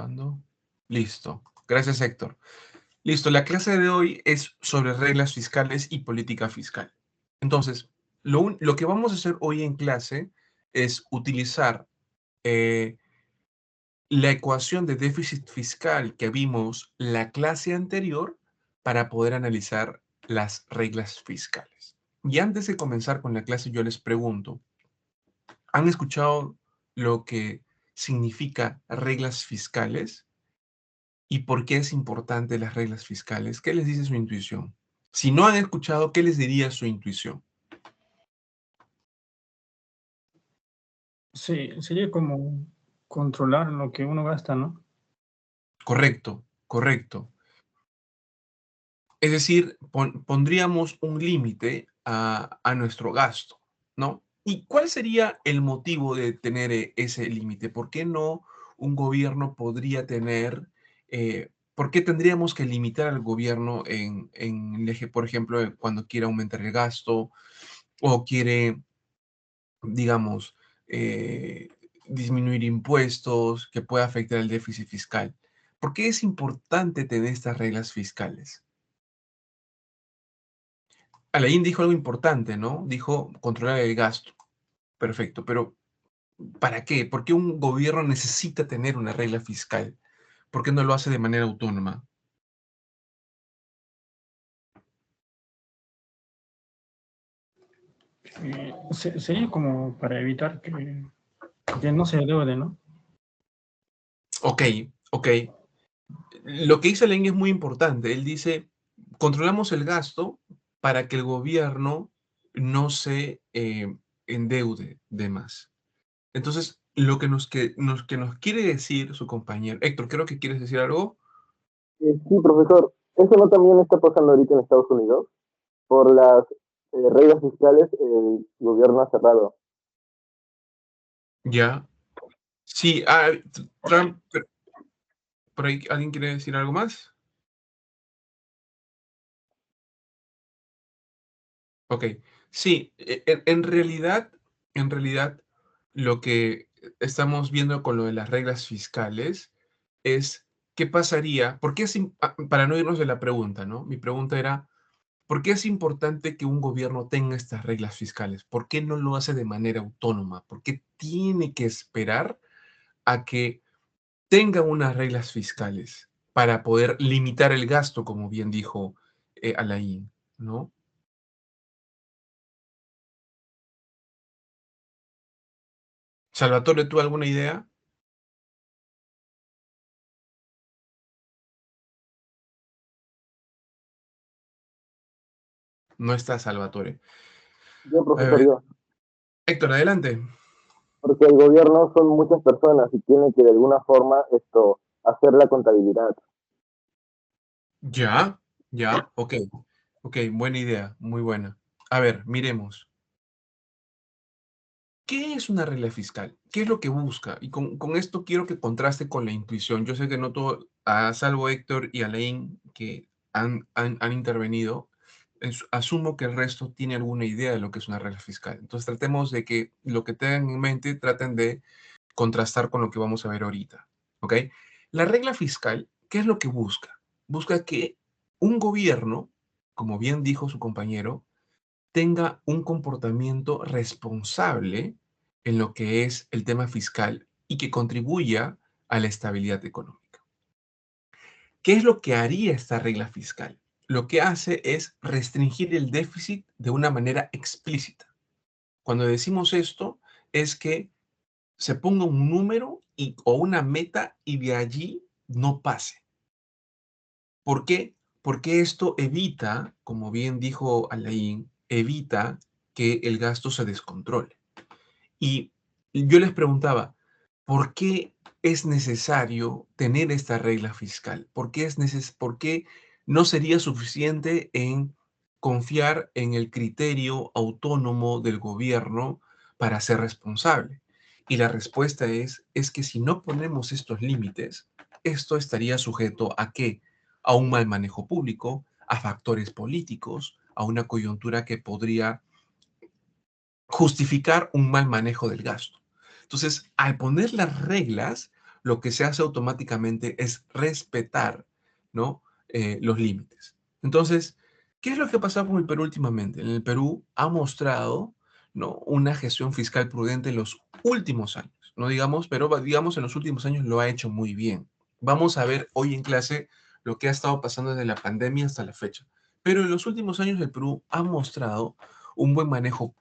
grabando. Listo. Gracias, Héctor. Listo. La clase de hoy es sobre reglas fiscales y política fiscal. Entonces, lo que vamos a hacer hoy en clase es utilizar la ecuación de déficit fiscal que vimos la clase anterior para poder analizar las reglas fiscales. Y antes de comenzar con la clase, yo les pregunto, ¿han escuchado lo que significa reglas fiscales? ¿Y por qué es importante las reglas fiscales? ¿Qué les dice su intuición? Si no han escuchado, ¿qué les diría su intuición? Sí, sería como controlar lo que uno gasta, ¿no? Correcto, correcto. Es decir, pondríamos un límite a nuestro gasto, ¿no? ¿Y cuál sería el motivo de tener ese límite? ¿Por qué no un gobierno podría tener, por qué tendríamos que limitar al gobierno en el eje, por ejemplo, cuando quiere aumentar el gasto o quiere, digamos, eh, disminuir impuestos que pueda afectar el déficit fiscal? ¿Por qué es importante tener estas reglas fiscales? Alain dijo algo importante, ¿no? Dijo controlar el gasto. Perfecto, pero ¿para qué? ¿Por qué un gobierno necesita tener una regla fiscal? ¿Por qué no lo hace de manera autónoma? Sería como para evitar que no se adeude, ¿no? Ok, ok. Lo que dice Alain es muy importante. Él dice, controlamos el gasto para que el gobierno no se endeude de más. Entonces, lo que nos quiere decir su compañero, Héctor, creo que quieres decir algo. Sí, profesor, ¿eso no también está pasando ahorita en Estados Unidos? Por las reglas fiscales, el gobierno ha cerrado. Ya. Sí, Trump, ¿por ahí alguien quiere decir algo más? Ok, sí, en realidad, lo que estamos viendo con lo de las reglas fiscales es qué pasaría, porque para no irnos de la pregunta, ¿no? Mi pregunta era, ¿por qué es importante que un gobierno tenga estas reglas fiscales? ¿Por qué no lo hace de manera autónoma? ¿Por qué tiene que esperar a que tenga unas reglas fiscales para poder limitar el gasto, como bien dijo Alain, ¿no? Salvatore, ¿tú alguna idea? No está Salvatore. Yo, A profesor, ver, yo. Héctor, adelante. Porque el gobierno son muchas personas y tiene que de alguna forma hacer la contabilidad. Ya, ya, ok, ok, buena idea, muy buena. A ver, miremos. ¿Qué es una regla fiscal? ¿Qué es lo que busca? Y con esto quiero que contraste con la intuición. Yo sé que no todo, a salvo Héctor y Alain, que han intervenido, asumo que el resto tiene alguna idea de lo que es una regla fiscal. Entonces tratemos de que lo que tengan en mente traten de contrastar con lo que vamos a ver ahorita. ¿Ok? La regla fiscal, ¿qué es lo que busca? Busca que un gobierno, como bien dijo su compañero, tenga un comportamiento responsable en lo que es el tema fiscal y que contribuya a la estabilidad económica. ¿Qué es lo que haría esta regla fiscal? Lo que hace es restringir el déficit de una manera explícita. Cuando decimos esto, es que se ponga un número o una meta y de allí no pase. ¿Por qué? Porque esto evita, como bien dijo Alain, evita que el gasto se descontrole. Y yo les preguntaba, ¿por qué es necesario tener esta regla fiscal? ¿Por qué no sería suficiente en confiar en el criterio autónomo del gobierno para ser responsable? Y la respuesta es que si no ponemos estos límites, esto estaría sujeto ¿a qué? A un mal manejo público, a factores políticos, a una coyuntura que podría justificar un mal manejo del gasto. Entonces, al poner las reglas, lo que se hace automáticamente es respetar, ¿no? Los límites. Entonces, ¿qué es lo que ha pasado con el Perú últimamente? En el Perú ha mostrado, ¿no?, una gestión fiscal prudente en los últimos años, no digamos, pero digamos en los últimos años lo ha hecho muy bien. Vamos a ver hoy en clase lo que ha estado pasando desde la pandemia hasta la fecha. Pero en los últimos años el Perú ha mostrado un buen manejo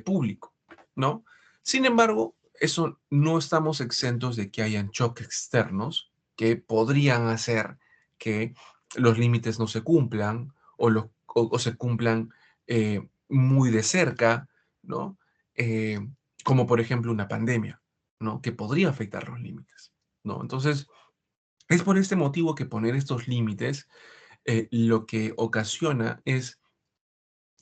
público, ¿no? Sin embargo, eso no estamos exentos de que hayan choques externos que podrían hacer que los límites no se cumplan o se cumplan muy de cerca, ¿no? Eh, Como por ejemplo una pandemia, ¿no? Que podría afectar los límites, ¿no? Entonces, es por este motivo que poner estos límites lo que ocasiona es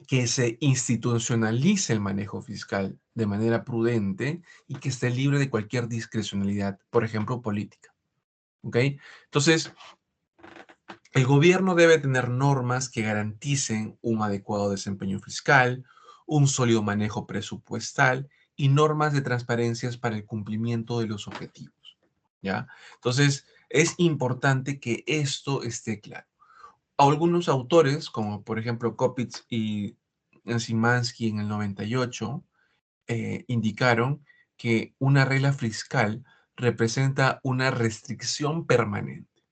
que se institucionalice el manejo fiscal de manera prudente y que esté libre de cualquier discrecionalidad, por ejemplo, política. ¿Ok? Entonces, el gobierno debe tener normas que garanticen un adecuado desempeño fiscal, un sólido manejo presupuestal y normas de transparencias para el cumplimiento de los objetivos. ¿Ya? Entonces, es importante que esto esté claro. Algunos autores, como por ejemplo Kopitz y Szymanski en el 98, indicaron que una regla fiscal representa una restricción permanente.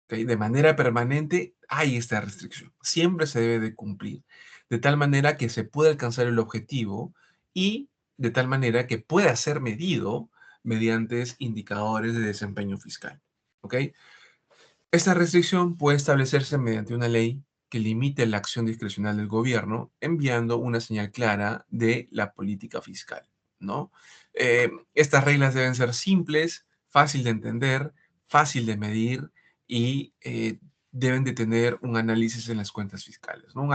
¿Ok? De manera permanente hay esta restricción. Siempre se debe de cumplir. De tal manera que se pueda alcanzar el objetivo y de tal manera que pueda ser medido mediante indicadores de desempeño fiscal. ¿Ok? Esta restricción puede establecerse mediante una ley que limite la acción discrecional del gobierno, enviando una señal clara de la política fiscal, ¿no? Estas reglas deben ser simples, fácil de entender, fácil de medir y deben de tener un análisis en las cuentas fiscales, ¿no?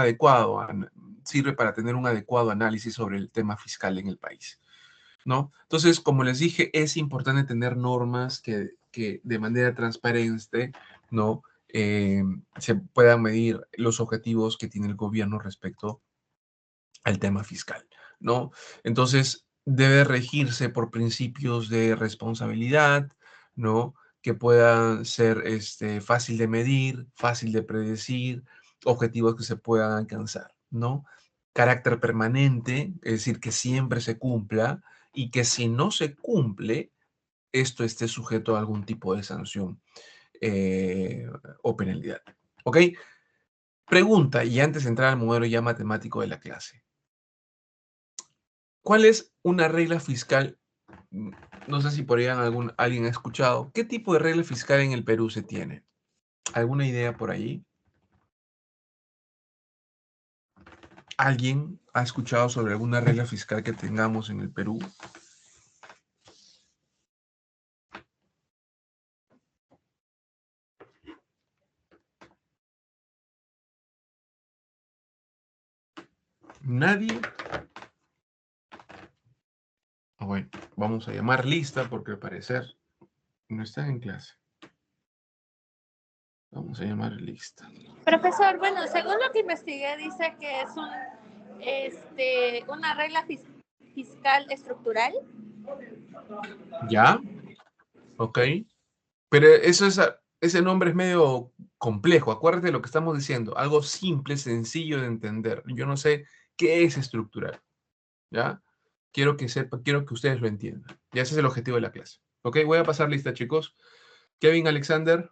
Sirve para tener un adecuado análisis sobre el tema fiscal en el país, ¿no? Entonces, como les dije, es importante tener normas que de manera transparente, ¿no? Se puedan medir los objetivos que tiene el gobierno respecto al tema fiscal, ¿no? Entonces, debe regirse por principios de responsabilidad, ¿no? Que puedan ser fácil de medir, fácil de predecir, objetivos que se puedan alcanzar, ¿no? Carácter permanente, es decir, que siempre se cumpla y que si no se cumple, esto esté sujeto a algún tipo de sanción eh, o penalidad. ¿Ok? Pregunta, y antes de entrar al modelo ya matemático de la clase. ¿Cuál es una regla fiscal? Mm, No sé si por ahí alguien ha escuchado. ¿Qué tipo de regla fiscal en el Perú se tiene? ¿Alguna idea por ahí? ¿Alguien ha escuchado sobre alguna regla fiscal que tengamos en el Perú? ¿Nadie? Bueno, vamos a llamar lista porque al parecer no están en clase. Vamos a llamar lista. Profesor, bueno, según lo que investigué, dice que es una regla fiscal estructural. ¿Ya? Ok. Pero ese nombre es medio complejo. Acuérdate de lo que estamos diciendo. Algo simple, sencillo de entender. Yo no sé qué es estructural. ¿Ya? Quiero que ustedes lo entiendan. Y ese es el objetivo de la clase. Ok, voy a pasar lista, chicos. Kevin Alexander.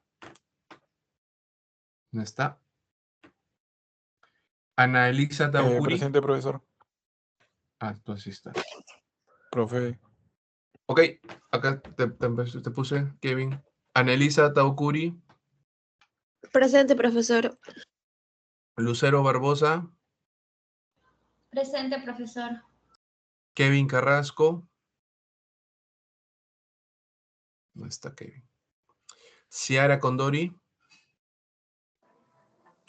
¿Dónde está? Ana Elisa Taukuri. Presente, profesor. Ah, entonces sí está. Profe. Ok, acá te puse, Kevin. Ana Elisa Taukuri. Presente, profesor. Lucero Barbosa. Presente, profesor. Kevin Carrasco. ¿Dónde está Kevin? Ciara Condori.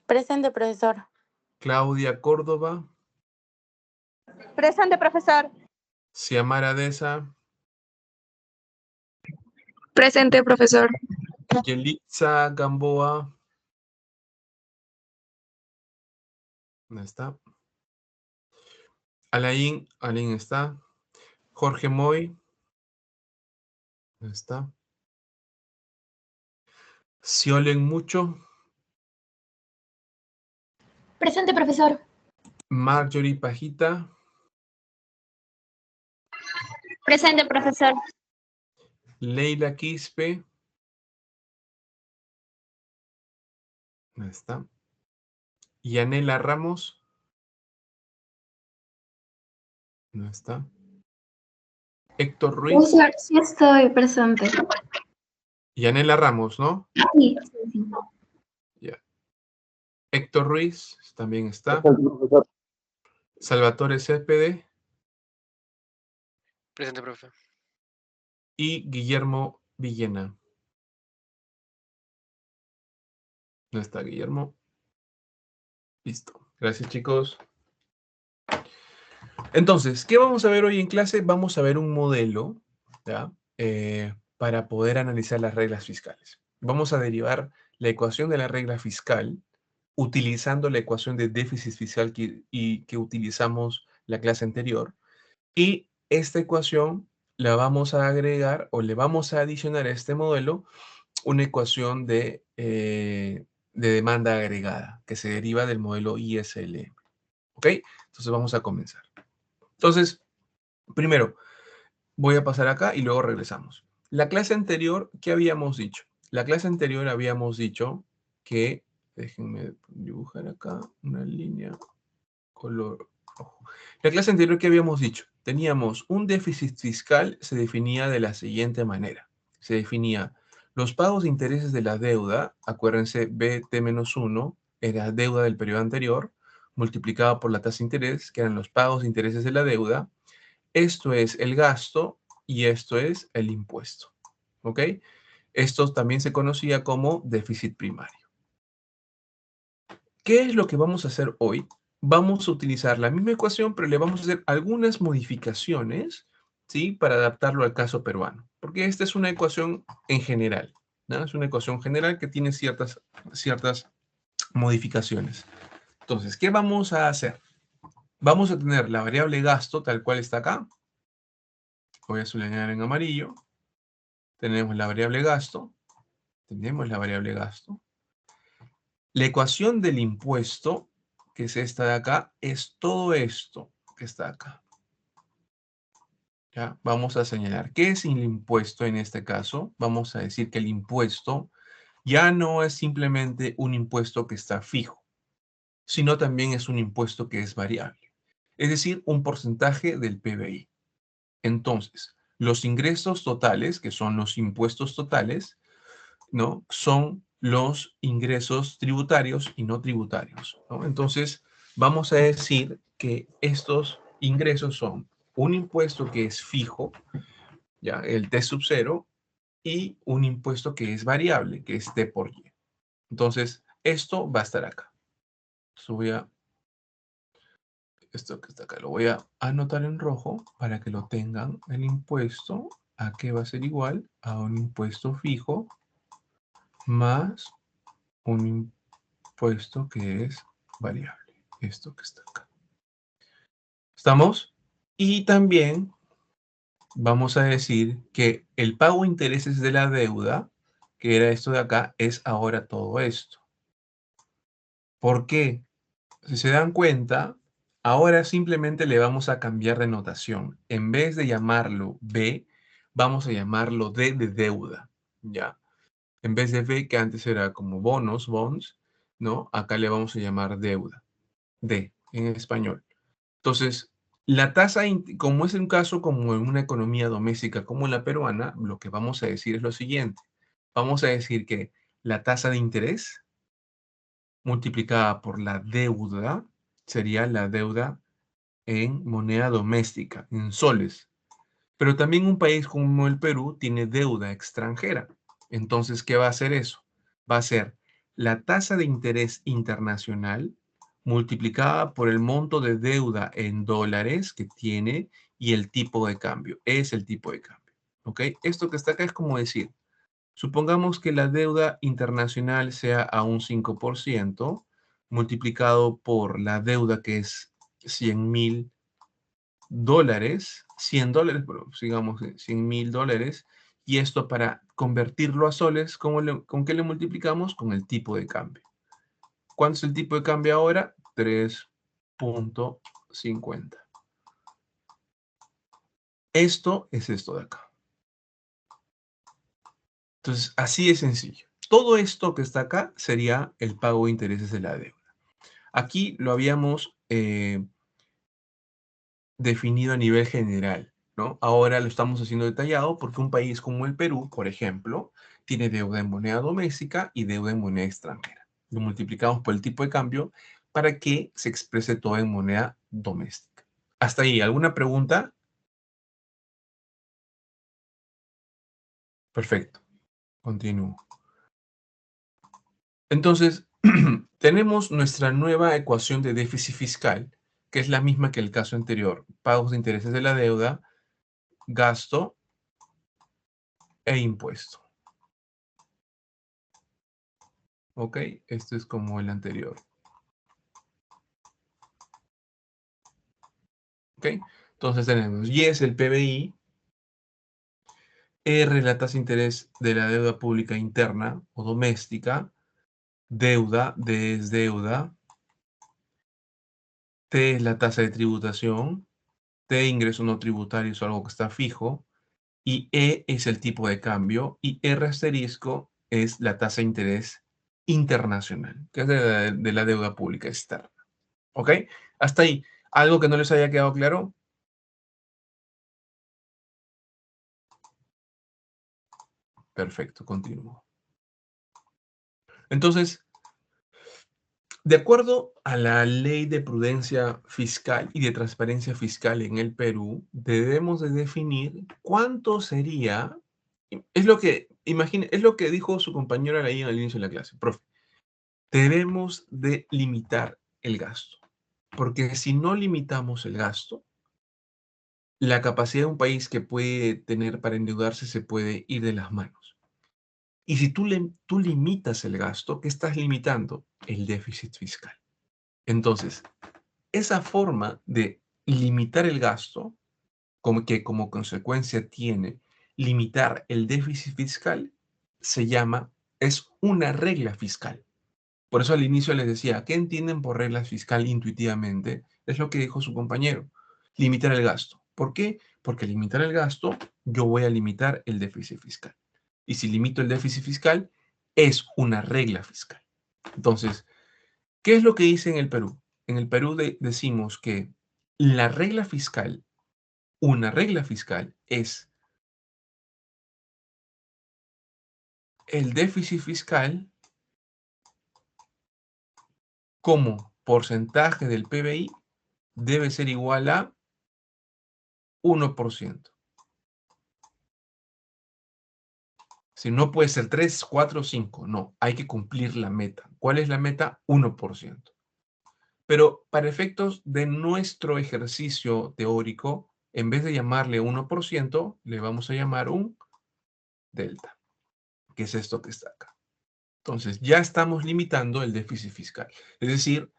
Presente, profesor. Claudia Córdoba. Presente, profesor. Xiamara Deza. Presente, profesor. Yelitza Gamboa. ¿Dónde está? Alain está. Jorge Moy. ¿Dónde está? Siolen Mucho, Presente, profesor. Marjorie Pajita, Presente, profesor. Leila Quispe, ahí está. Yanela Ramos, no está. Héctor Ruiz, Profesor, sí estoy presente. Yanela Ramos, ¿no? Sí, sí. Ya. Héctor Ruiz también está. Presente, profesor. Salvatore Céspedes Presente, profe. y Guillermo Villena. No está Guillermo. Listo. Gracias, chicos. Entonces, ¿qué vamos a ver hoy en clase? Vamos a ver un modelo, ¿ya? Para poder analizar las reglas fiscales. Vamos a derivar la ecuación de la regla fiscal utilizando la ecuación de déficit fiscal que utilizamos la clase anterior. Y esta ecuación la vamos a agregar o le vamos a adicionar a este modelo una ecuación de demanda agregada que se deriva del modelo ISLM. ¿Ok? Entonces vamos a comenzar. Entonces, primero, voy a pasar acá y luego regresamos. La clase anterior, ¿qué habíamos dicho? La clase anterior habíamos dicho que, déjenme dibujar acá una línea color rojo. La clase anterior, ¿qué habíamos dicho? Teníamos un déficit fiscal, se definía de la siguiente manera. Se definía los pagos de intereses de la deuda, acuérdense, BT-1 era deuda del periodo anterior, multiplicada por la tasa de interés, que eran los pagos de intereses de la deuda. Esto es el gasto y esto es el impuesto. ¿Ok? Esto también se conocía como déficit primario. ¿Qué es lo que vamos a hacer hoy? Vamos a utilizar la misma ecuación, pero le vamos a hacer algunas modificaciones, ¿sí? Para adaptarlo al caso peruano. Porque esta es una ecuación en general, ¿no? Es una ecuación general que tiene ciertas modificaciones. Entonces, ¿qué vamos a hacer? Vamos a tener la variable gasto tal cual está acá. Voy a subrayar en amarillo. Tenemos la variable gasto. Tenemos la variable gasto. La ecuación del impuesto, que es esta de acá, es todo esto que está acá. ¿Ya? Vamos a señalar qué es el impuesto en este caso. Vamos a decir que el impuesto ya no es simplemente un impuesto que está fijo, sino también es un impuesto que es variable. Es decir, un porcentaje del PBI. Entonces, los ingresos totales, que son los impuestos totales, ¿no? Son los ingresos tributarios y no tributarios, ¿no? Entonces, vamos a decir que estos ingresos son un impuesto que es fijo, ya, el T sub 0, y un impuesto que es variable, que es T por Y. Entonces, esto va a estar acá. Entonces esto que está acá, lo voy a anotar en rojo para que lo tengan. El impuesto, ¿a qué va a ser igual? A un impuesto fijo más un impuesto que es variable. Esto que está acá. ¿Estamos? Y también vamos a decir que el pago de intereses de la deuda, que era esto de acá, es ahora todo esto. ¿Por qué? Si se dan cuenta, ahora simplemente le vamos a cambiar de notación. En vez de llamarlo B, vamos a llamarlo D de deuda, ¿ya? En vez de B, que antes era como bonos, bonds, ¿no? Acá le vamos a llamar deuda, D, en español. Entonces, la tasa, como es un caso como en una economía doméstica como la peruana, lo que vamos a decir es lo siguiente. Vamos a decir que la tasa de interés multiplicada por la deuda sería la deuda en moneda doméstica, en soles. Pero también un país como el Perú tiene deuda extranjera. Entonces, ¿qué va a hacer eso? Va a ser la tasa de interés internacional multiplicada por el monto de deuda en dólares que tiene y el tipo de cambio. Es el tipo de cambio. ¿Ok? Esto que está acá es como decir, supongamos que la deuda internacional sea a un 5% multiplicado por la deuda que es 100.000 dólares, 100 dólares, pero digamos $100.000, y esto para convertirlo a soles, ¿con qué le multiplicamos? Con el tipo de cambio. ¿Cuánto es el tipo de cambio ahora? 3.50. Esto es esto de acá. Entonces, así de sencillo. Todo esto que está acá sería el pago de intereses de la deuda. Aquí lo habíamos definido a nivel general, ¿no? Ahora lo estamos haciendo detallado porque un país como el Perú, por ejemplo, tiene deuda en moneda doméstica y deuda en moneda extranjera. Lo multiplicamos por el tipo de cambio para que se exprese todo en moneda doméstica. Hasta ahí, ¿alguna pregunta? Perfecto. Continúo. Entonces, tenemos nuestra nueva ecuación de déficit fiscal, que es la misma que el caso anterior. Pagos de intereses de la deuda, gasto e impuesto. ¿Ok? Esto es como el anterior. ¿Ok? Entonces tenemos Y es el PBI, R la tasa de interés de la deuda pública interna o doméstica, deuda, D es deuda, T es la tasa de tributación, T ingreso no tributario es algo que está fijo, y E es el tipo de cambio, y R asterisco es la tasa de interés internacional, que es de la deuda pública externa. ¿Ok? Hasta ahí. ¿Algo que no les haya quedado claro? Perfecto, continúo. Entonces, de acuerdo a la Ley de Prudencia Fiscal y de Transparencia Fiscal en el Perú, debemos de definir cuánto sería, es lo que, imagine, es lo que dijo su compañera ahí al inicio de la clase, profe, debemos de limitar el gasto, porque si no limitamos el gasto, la capacidad de un país que puede tener para endeudarse se puede ir de las manos. Y si tú limitas el gasto, ¿qué estás limitando? El déficit fiscal. Entonces, esa forma de limitar el gasto, como que como consecuencia tiene limitar el déficit fiscal, es una regla fiscal. Por eso al inicio les decía, ¿qué entienden por regla fiscal intuitivamente? Es lo que dijo su compañero, limitar el gasto. ¿Por qué? Porque limitar el gasto, yo voy a limitar el déficit fiscal. Y si limito el déficit fiscal, es una regla fiscal. Entonces, ¿qué es lo que dice en el Perú? En el Perú decimos que la regla fiscal, una regla fiscal es el déficit fiscal como porcentaje del PBI debe ser igual a 1%. Si no puede ser 3, 4, 5, no, hay que cumplir la meta. ¿Cuál es la meta? 1%. Pero para efectos de nuestro ejercicio teórico, en vez de llamarle 1%, le vamos a llamar un delta, que es esto que está acá. Entonces, ya estamos limitando el déficit fiscal. Es decir,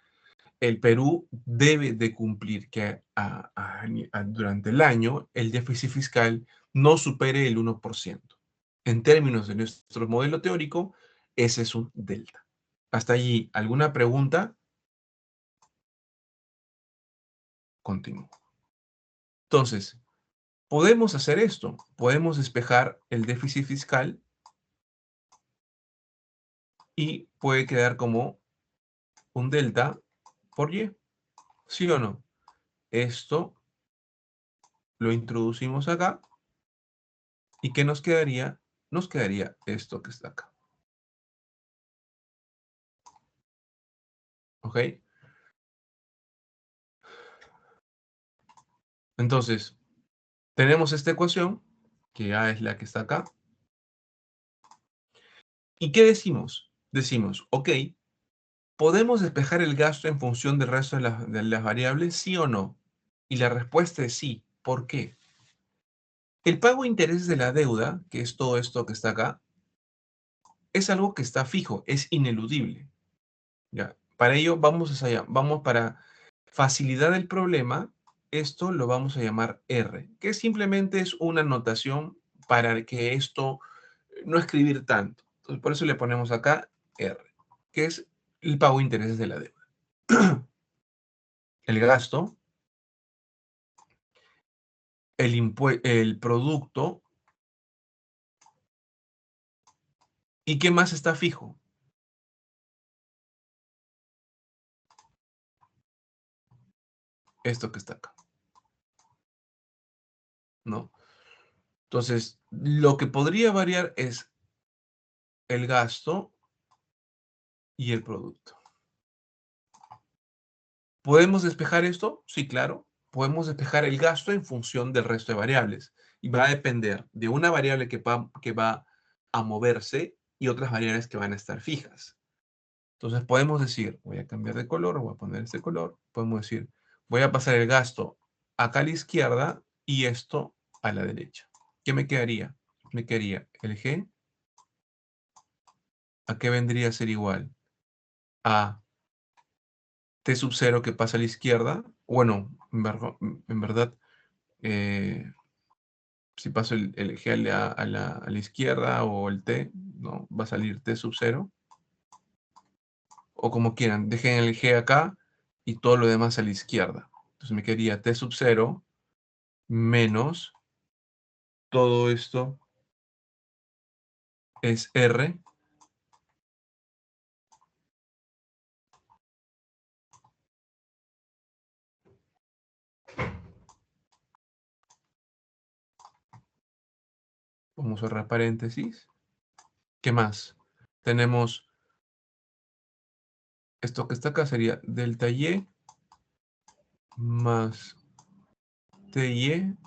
el Perú debe de cumplir que durante el año el déficit fiscal no supere el 1%. En términos de nuestro modelo teórico, ese es un delta. Hasta allí, ¿alguna pregunta? Continúo. Entonces, podemos hacer esto. Podemos despejar el déficit fiscal y puede quedar como un delta por Y. ¿Sí o no? Esto lo introducimos acá. ¿Y qué nos quedaría? Nos quedaría esto que está acá. ¿Ok? Entonces, tenemos esta ecuación, que ya es la que está acá. ¿Y qué decimos? Decimos, ok, ¿podemos despejar el gasto en función del resto de las variables? ¿Sí o no? Y la respuesta es sí. ¿Por qué? El pago de intereses de la deuda, que es todo esto que está acá, es algo que está fijo, es ineludible. ¿Ya? Para ello vamos para facilidad del problema, esto lo vamos a llamar R, que simplemente es una notación para que esto no escribir tanto. Entonces, por eso le ponemos acá R, que es el pago de intereses de la deuda. El gasto, el producto, ¿y qué más está fijo? Esto que está acá, ¿no? Entonces, lo que podría variar es el gasto y el producto. ¿Podemos despejar esto? Sí, claro. Podemos despejar el gasto en función del resto de variables. Y va a depender de una variable que va a moverse y otras variables que van a estar fijas. Entonces podemos decir, voy a cambiar de color, voy a poner este color. Podemos decir, voy a pasar el gasto acá a la izquierda y esto a la derecha. ¿Qué me quedaría? Me quedaría el G. ¿A qué vendría a ser igual? A T sub 0 que pasa a la izquierda. Bueno, en verdad si paso el G a la izquierda o el T, ¿no? Va a salir T sub 0. O como quieran, dejen el G acá y todo lo demás a la izquierda. Entonces me quedaría T sub 0 menos todo esto es R. Vamos a cerrar paréntesis. ¿Qué más? Tenemos esto que está acá sería delta Y más TY.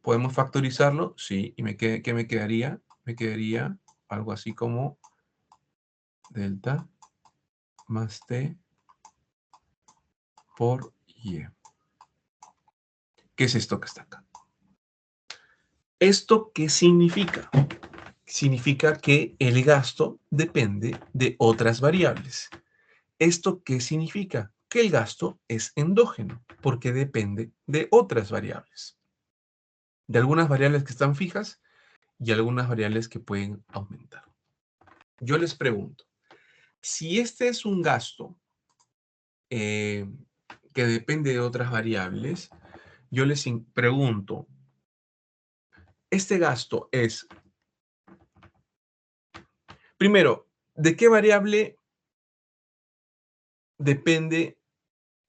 ¿Podemos factorizarlo? Sí. ¿Y qué me quedaría? Me quedaría algo así como delta más T por Y. ¿Qué es esto que está acá? ¿Esto qué significa? Significa que el gasto depende de otras variables. ¿Esto qué significa? Que el gasto es endógeno, porque depende de otras variables. De algunas variables que están fijas y algunas variables que pueden aumentar. Yo les pregunto, si este es un gasto que depende de otras variables, yo les pregunto, ¿este gasto es, primero, de qué variable depende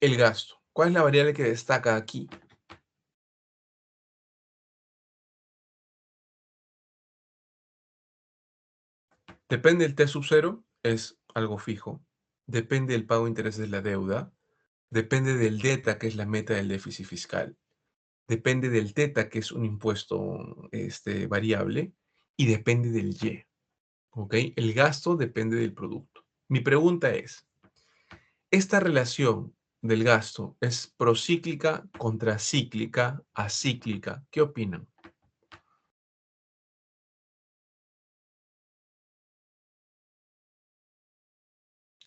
el gasto? ¿Cuál es la variable que destaca aquí? Depende del T sub 0, es algo fijo. Depende del pago de intereses de la deuda. Depende del delta, que es la meta del déficit fiscal. Depende del teta, que es un impuesto variable. Y depende del Y. ¿Ok? El gasto depende del producto. Mi pregunta es, ¿esta relación del gasto es procíclica, contracíclica, acíclica? ¿Qué opinan?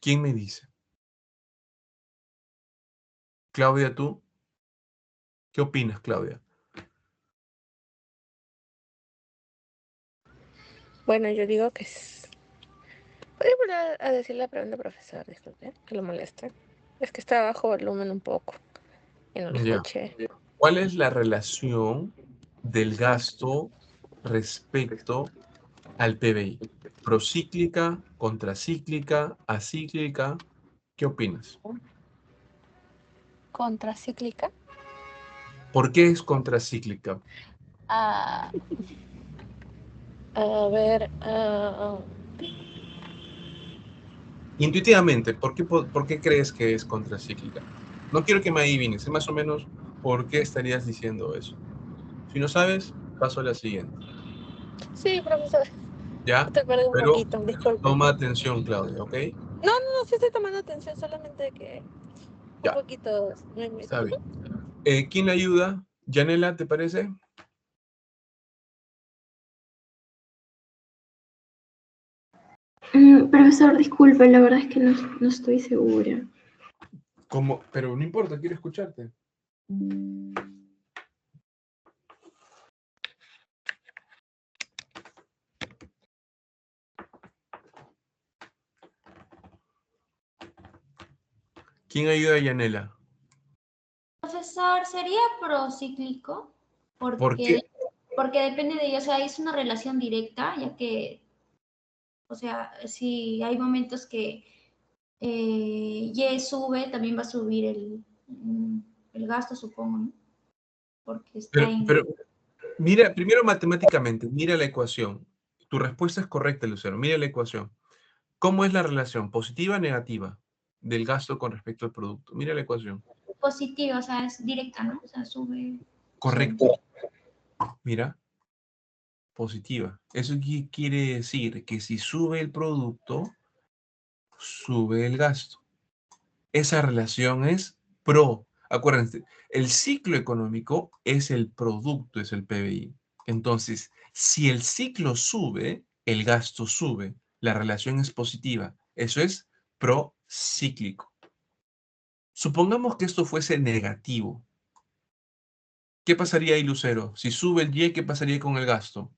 ¿Quién me dice? Claudia, ¿tú? ¿Qué opinas, Claudia? Bueno, yo digo que es. ¿Puede volver a decir la pregunta, profesor? Disculpe, que lo moleste. Es que está bajo volumen un poco y no lo Ya. escuché. ¿Cuál es la relación del gasto respecto al PBI? ¿Procíclica, contracíclica, acíclica? ¿Qué opinas? ¿Contracíclica? ¿Por qué es contracíclica? Ah, a ver. Intuitivamente, ¿por qué crees que es contracíclica? No quiero que me adivines, sé más o menos por qué estarías diciendo eso. Si no sabes, paso a la siguiente. Sí, profesor. ¿Ya? Te perdí un Pero poquito, disculpe. toma atención, Claudia, ¿ok? No, sí estoy tomando atención, solamente que un Ya, poquito. está bien. ¿Quién le ayuda? ¿Yanela, te parece? Profesor, disculpe, la verdad es que no estoy segura. ¿Cómo? Pero no importa, quiero escucharte. ¿Quién ayuda a Yanela? Profesor, ¿sería procíclico? ¿Por qué? Porque depende de ello, o sea, es una relación directa, ya que, o sea, si hay momentos que Y sube, también va a subir el gasto, supongo, ¿no? Porque está en... Pero mira, primero matemáticamente, mira la ecuación. Tu respuesta es correcta, Lucero. Mira la ecuación. ¿Cómo es la relación positiva o negativa del gasto con respecto al producto? Mira la ecuación. Positiva, o sea, es directa, ¿no? O sea, sube. Correcto. Mira, positiva. Eso quiere decir que si sube el producto, sube el gasto. Esa relación es pro. Acuérdense, el ciclo económico es el producto, es el PBI. Entonces, si el ciclo sube, el gasto sube. La relación es positiva. Eso es procíclico. Supongamos que esto fuese negativo. ¿Qué pasaría ahí, Lucero? Si sube el Y, ¿qué pasaría con el gasto?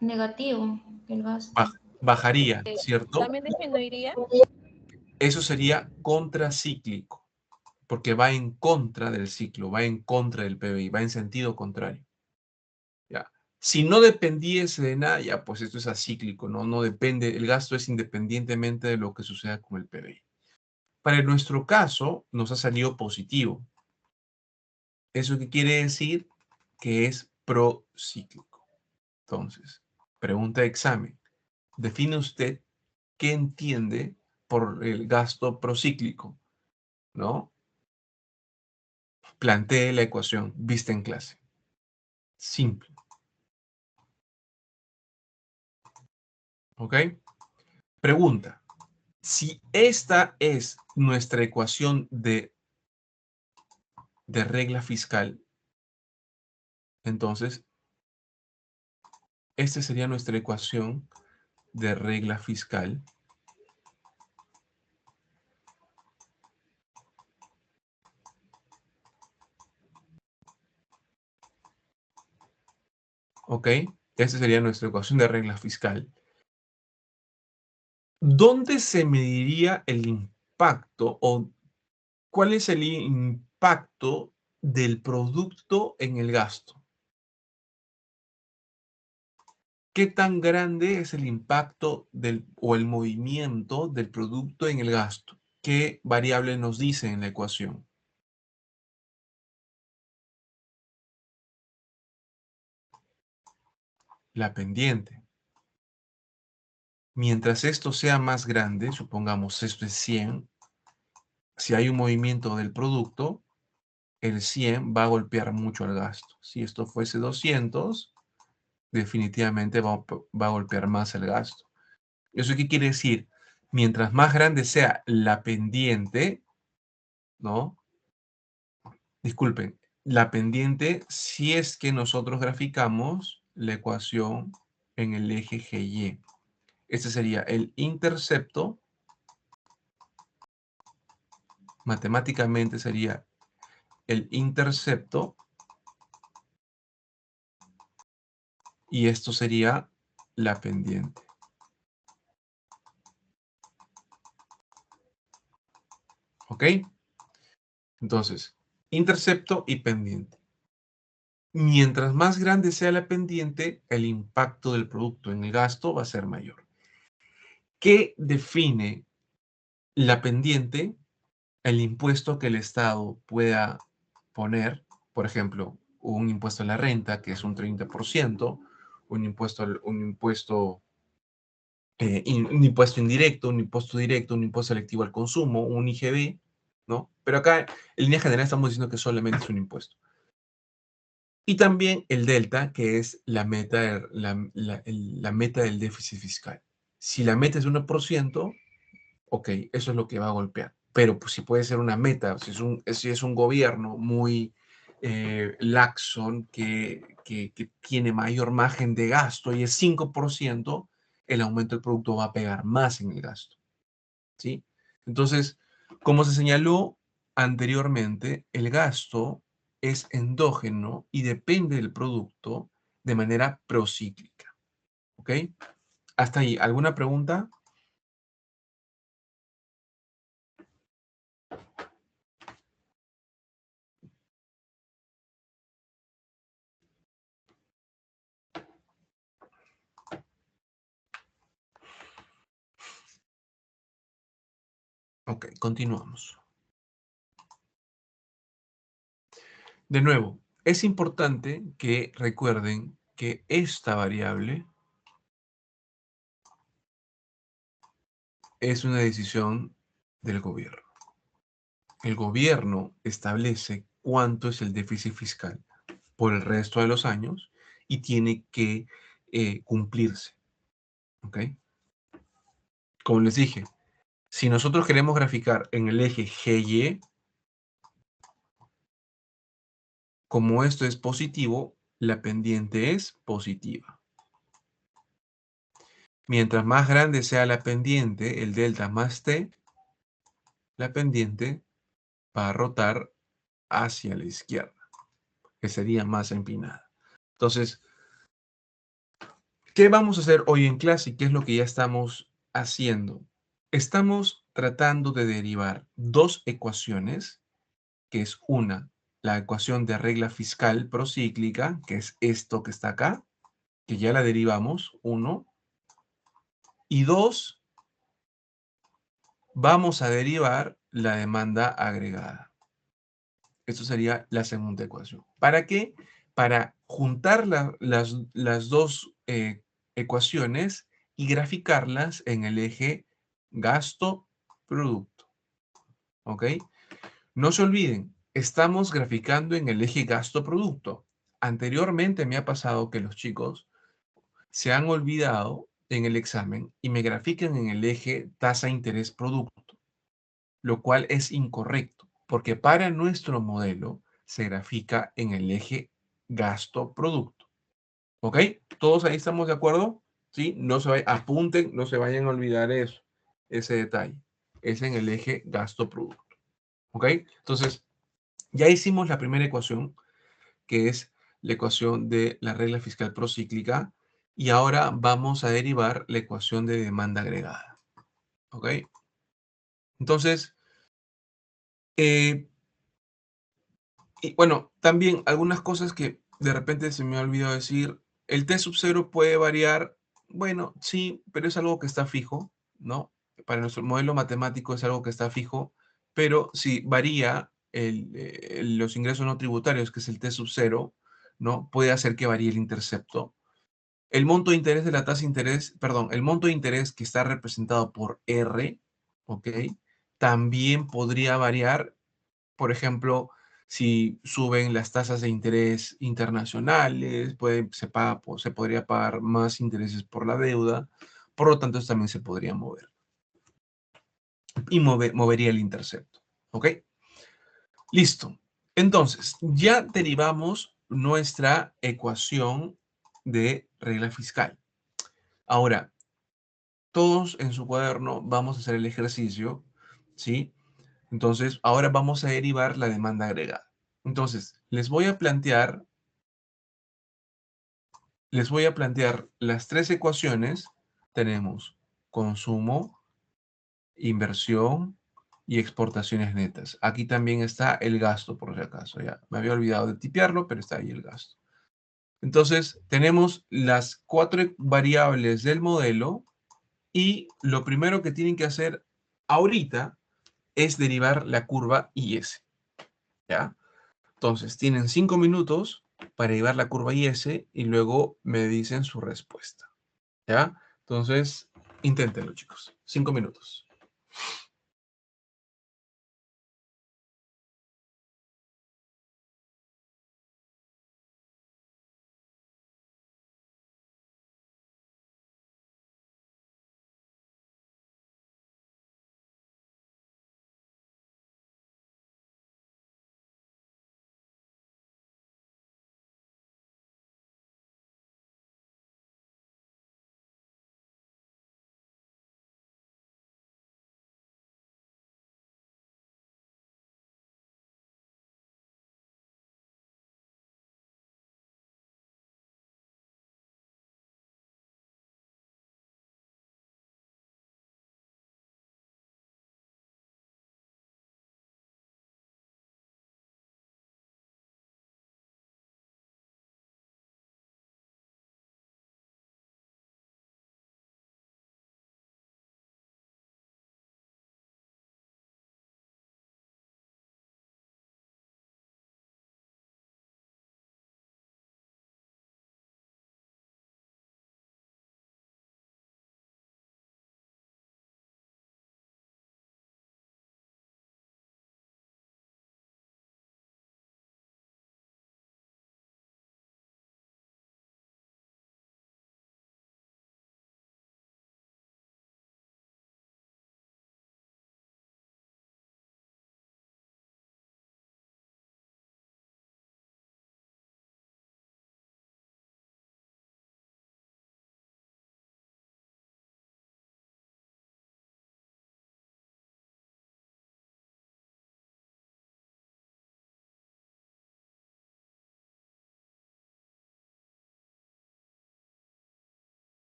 Negativo, el gasto. Bajaría, ¿cierto? También disminuiría. Eso sería contracíclico, porque va en contra del ciclo, va en contra del PBI, va en sentido contrario. ¿Ya? Si no dependiese de nada, ya pues esto es acíclico, ¿no? No depende, el gasto es independientemente de lo que suceda con el PBI. Para nuestro caso, nos ha salido positivo. ¿Eso qué quiere decir? Que es procíclico. Entonces, pregunta de examen. Define usted qué entiende por el gasto procíclico, ¿no? Plantee la ecuación vista en clase. Simple. ¿Ok? Pregunta. Si esta es nuestra ecuación de regla fiscal, entonces, esta sería nuestra ecuación de regla fiscal. ¿Ok? Esta sería nuestra ecuación de regla fiscal. ¿Dónde se mediría el impacto o cuál es el impacto del producto en el gasto? ¿Qué tan grande es el impacto o el movimiento del producto en el gasto? ¿Qué variable nos dice en la ecuación? La pendiente. Mientras esto sea más grande, supongamos esto es 100, si hay un movimiento del producto, el 100 va a golpear mucho al gasto. Si esto fuese 200, definitivamente va a golpear más el gasto. ¿Eso qué quiere decir? Mientras más grande sea la pendiente, ¿no? Disculpen, la pendiente, si es que nosotros graficamos la ecuación en el eje GY. Este sería el intercepto. Matemáticamente sería el intercepto y esto sería la pendiente. ¿Ok? Entonces, intercepto y pendiente. Mientras más grande sea la pendiente, el impacto del producto en el gasto va a ser mayor. ¿Qué define la pendiente? El impuesto que el Estado pueda poner, por ejemplo, un impuesto a la renta, que es un 30%, un impuesto indirecto, un impuesto directo, un impuesto selectivo al consumo, un IGB, ¿no? Pero acá, en línea general, estamos diciendo que solamente es un impuesto. Y también el delta, que es la meta, la meta del déficit fiscal. Si la meta es 1%, ok, eso es lo que va a golpear. Pero pues, si puede ser una meta, si es un gobierno muy laxo, que tiene mayor margen de gasto y es 5%, el aumento del producto va a pegar más en el gasto. ¿Sí? Entonces, como se señaló anteriormente, el gasto es endógeno y depende del producto de manera procíclica. ¿Ok? Hasta ahí, ¿alguna pregunta? Ok, continuamos. De nuevo, es importante que recuerden que esta variable es una decisión del gobierno. El gobierno establece cuánto es el déficit fiscal por el resto de los años y tiene que cumplirse. ¿Ok? Como les dije, si nosotros queremos graficar en el eje GY, como esto es positivo, la pendiente es positiva. Mientras más grande sea la pendiente, el delta más t, la pendiente va a rotar hacia la izquierda, que sería más empinada. Entonces, ¿qué vamos a hacer hoy en clase y qué es lo que ya estamos haciendo? Estamos tratando de derivar dos ecuaciones, que es una, la ecuación de regla fiscal procíclica, que es esto que está acá, que ya la derivamos, uno, y dos, vamos a derivar la demanda agregada. Esto sería la segunda ecuación. ¿Para qué? Para juntar las dos ecuaciones y graficarlas en el eje gasto-producto. ¿Ok? No se olviden, estamos graficando en el eje gasto-producto. Anteriormente me ha pasado que los chicos se han olvidado en el examen y me grafican en el eje tasa-interés-producto, lo cual es incorrecto, porque para nuestro modelo se grafica en el eje gasto-producto. ¿Ok? ¿Todos ahí estamos de acuerdo? ¿Sí? No se vayan, apunten, no se vayan a olvidar eso, ese detalle. Es en el eje gasto-producto. ¿Ok? Entonces, ya hicimos la primera ecuación, que es la ecuación de la regla fiscal procíclica, y ahora vamos a derivar la ecuación de demanda agregada. ¿Ok? Entonces, y bueno, también algunas cosas que de repente se me ha olvidado decir. El T sub 0 puede variar. Bueno, sí, pero es algo que está fijo, ¿no? Para nuestro modelo matemático es algo que está fijo, pero si varía los ingresos no tributarios, que es el T sub 0, ¿no? Puede hacer que varíe el intercepto. El monto de interés de la tasa de interés, perdón, el monto de interés que está representado por R, ¿ok? También podría variar. Por ejemplo, si suben las tasas de interés internacionales, se podría pagar más intereses por la deuda, por lo tanto, eso también se podría mover. Y movería el intercepto. ¿Ok? Listo. Entonces, ya derivamos nuestra ecuación de regla fiscal. Ahora, todos en su cuaderno vamos a hacer el ejercicio, ¿sí? Entonces, ahora vamos a derivar la demanda agregada. Entonces, les voy a plantear las tres ecuaciones. Tenemos consumo, inversión y exportaciones netas. Aquí también está el gasto, por si acaso. Ya me había olvidado de tipearlo, pero está ahí el gasto. Entonces, tenemos las cuatro variables del modelo y lo primero que tienen que hacer ahorita es derivar la curva IS. ¿Ya? Entonces, tienen 5 minutos para derivar la curva IS y luego me dicen su respuesta. ¿Ya? Entonces, inténtenlo, chicos. 5 minutos.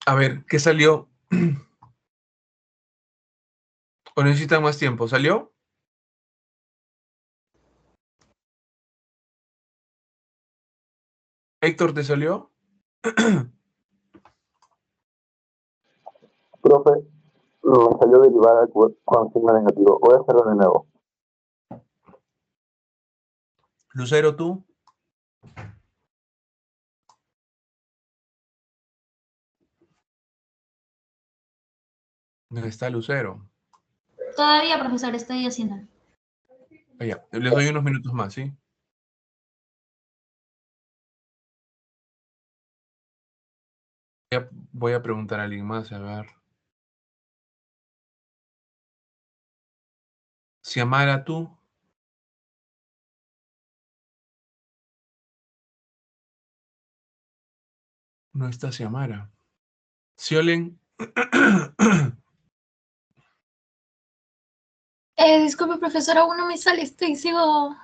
A ver, ¿qué salió? ¿O necesitan más tiempo? ¿Salió? Héctor, ¿te salió? Profe, me salió derivada con signo negativo. Voy a hacerlo de nuevo. Lucero, ¿tú? ¿Dónde está Lucero? Todavía, profesor, estoy haciendo. Allá. Les doy unos minutos más, ¿sí? Voy a preguntar a alguien más, a ver. Xiamara, ¿tú? No está Xiamara. Xiolen. Disculpe, profesor, aún no me sale, sigo.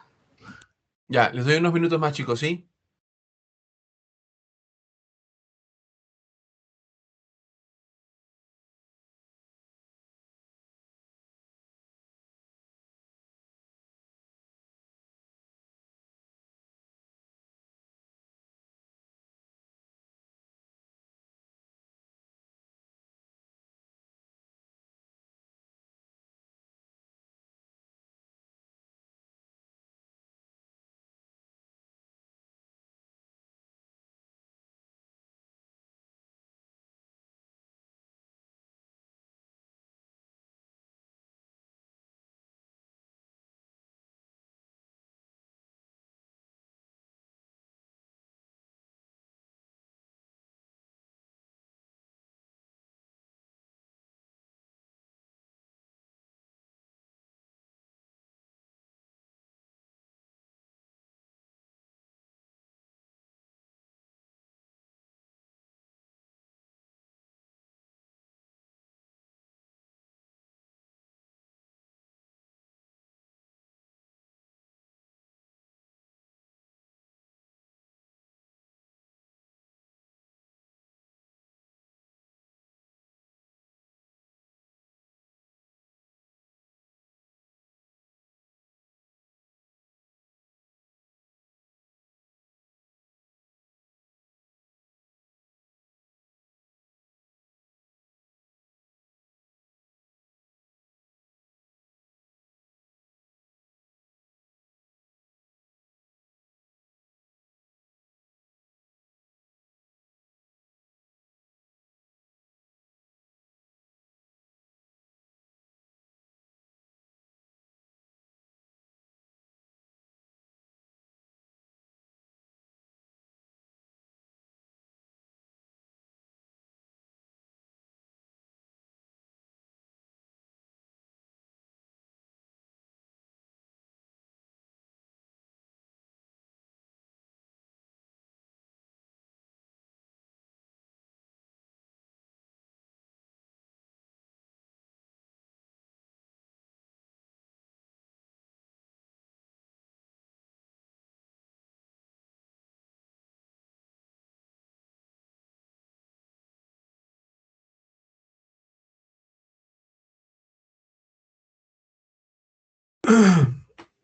Ya, les doy unos minutos más, chicos, ¿sí?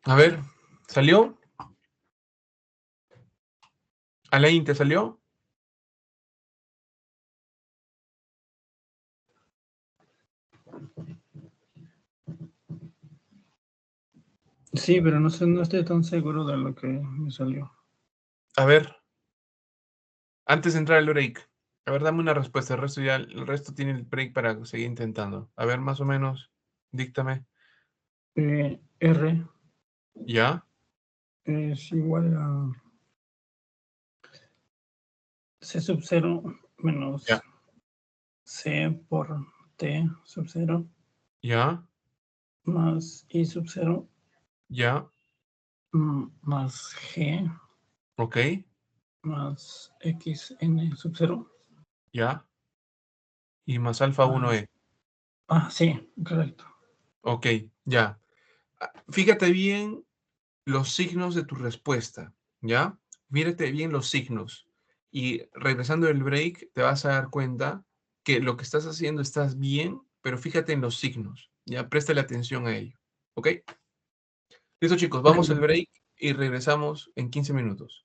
A ver, ¿salió? Alain, ¿te salió? Sí, pero no sé, no estoy tan seguro de lo que me salió. A ver, antes de entrar al break, a ver, dame una respuesta. El resto tiene el break para seguir intentando. A ver, más o menos, díctame. R ¿Ya? es igual a C sub 0 menos ¿Ya? C por T sub 0 ¿Ya? más I sub 0 ¿Ya? más G ¿Ok? más XN sub 0. ¿Ya? Y más alfa 1E. Sí, correcto. Ok, ya. Fíjate bien los signos de tu respuesta, ¿ya? Mírate bien los signos. Y regresando del break, te vas a dar cuenta que lo que estás haciendo estás bien, pero fíjate en los signos, ya préstale atención a ello, ¿ok? Listo, chicos, vamos al break y regresamos en 15 minutos.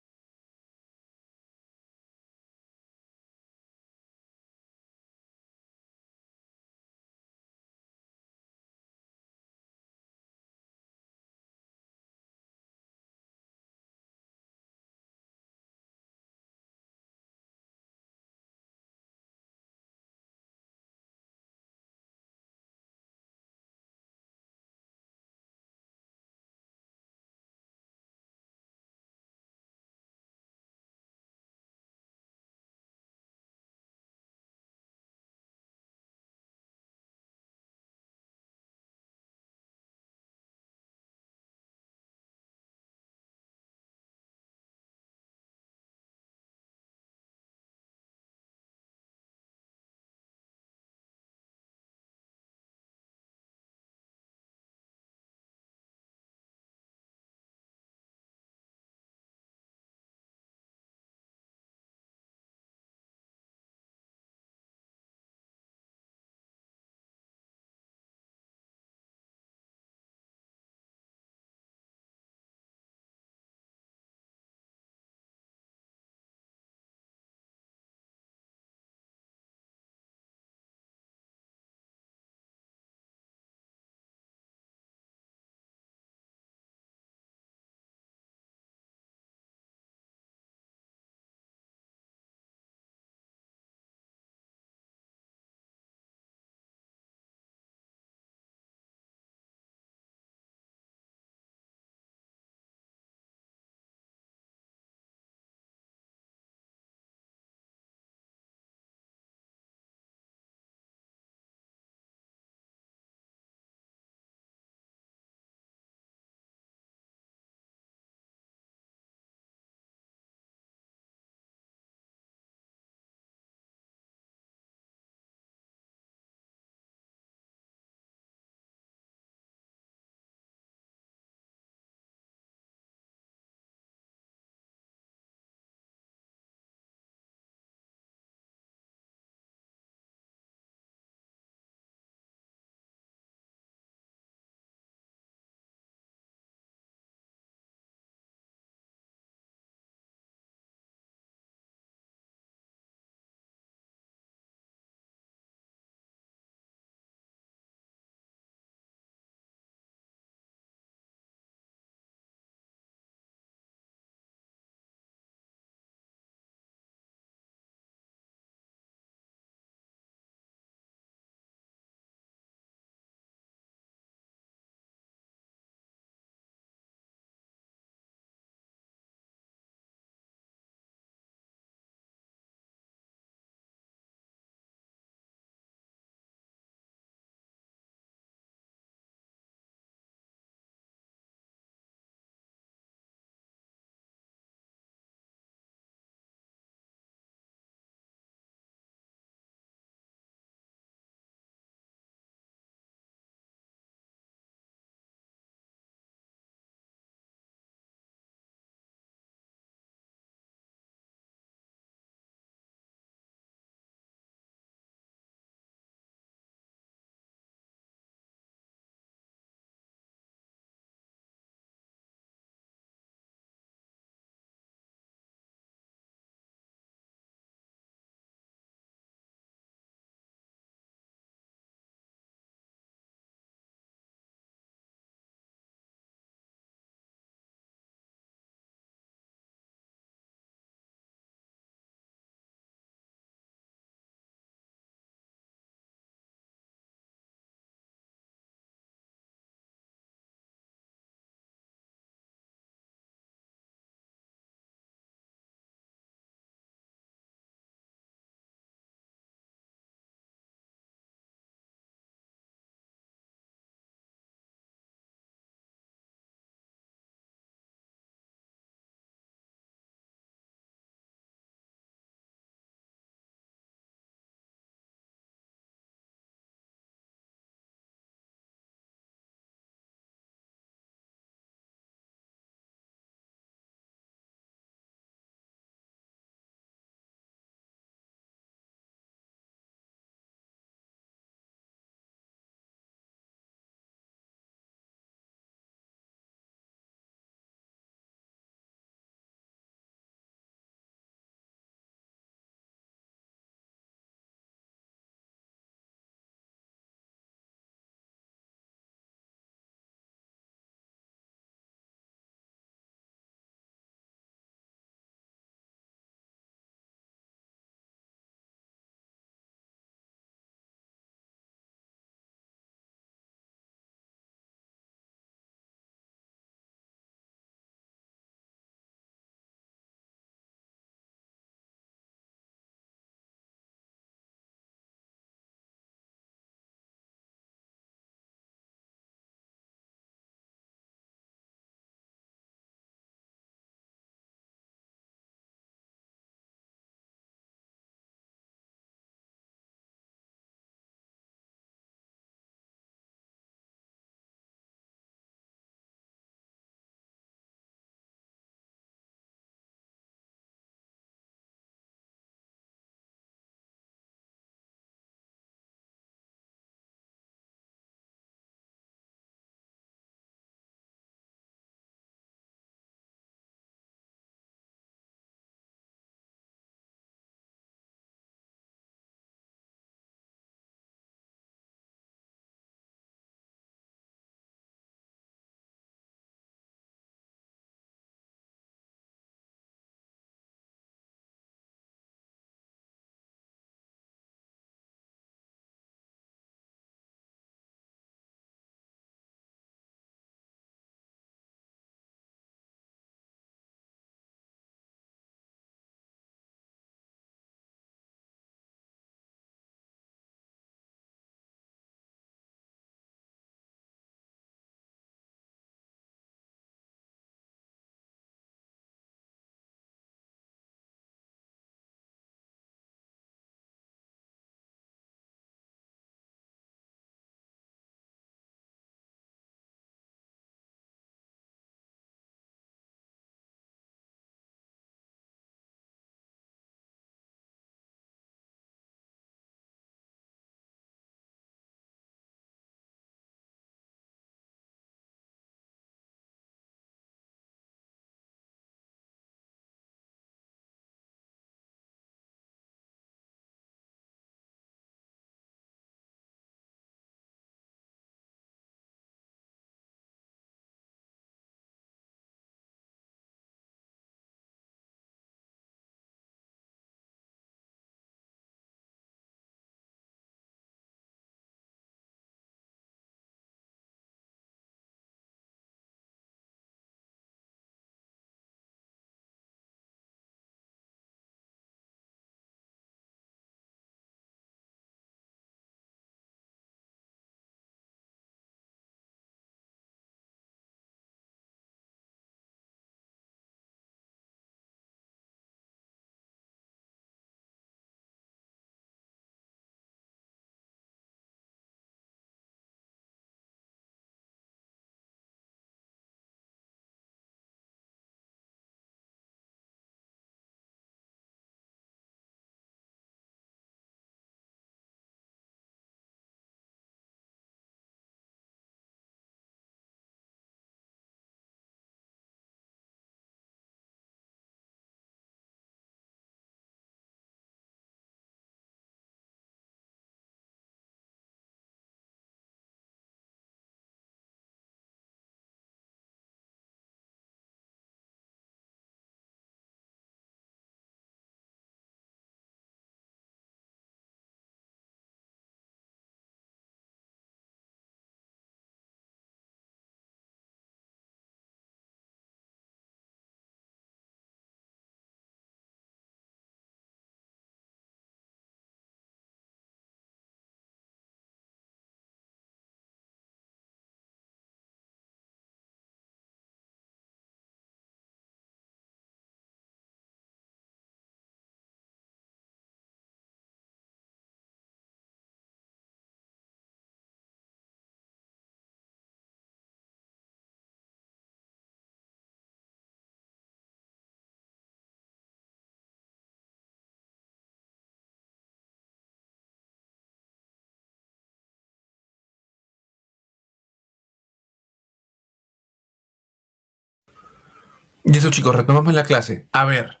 Y eso, chicos, retomamos la clase. A ver,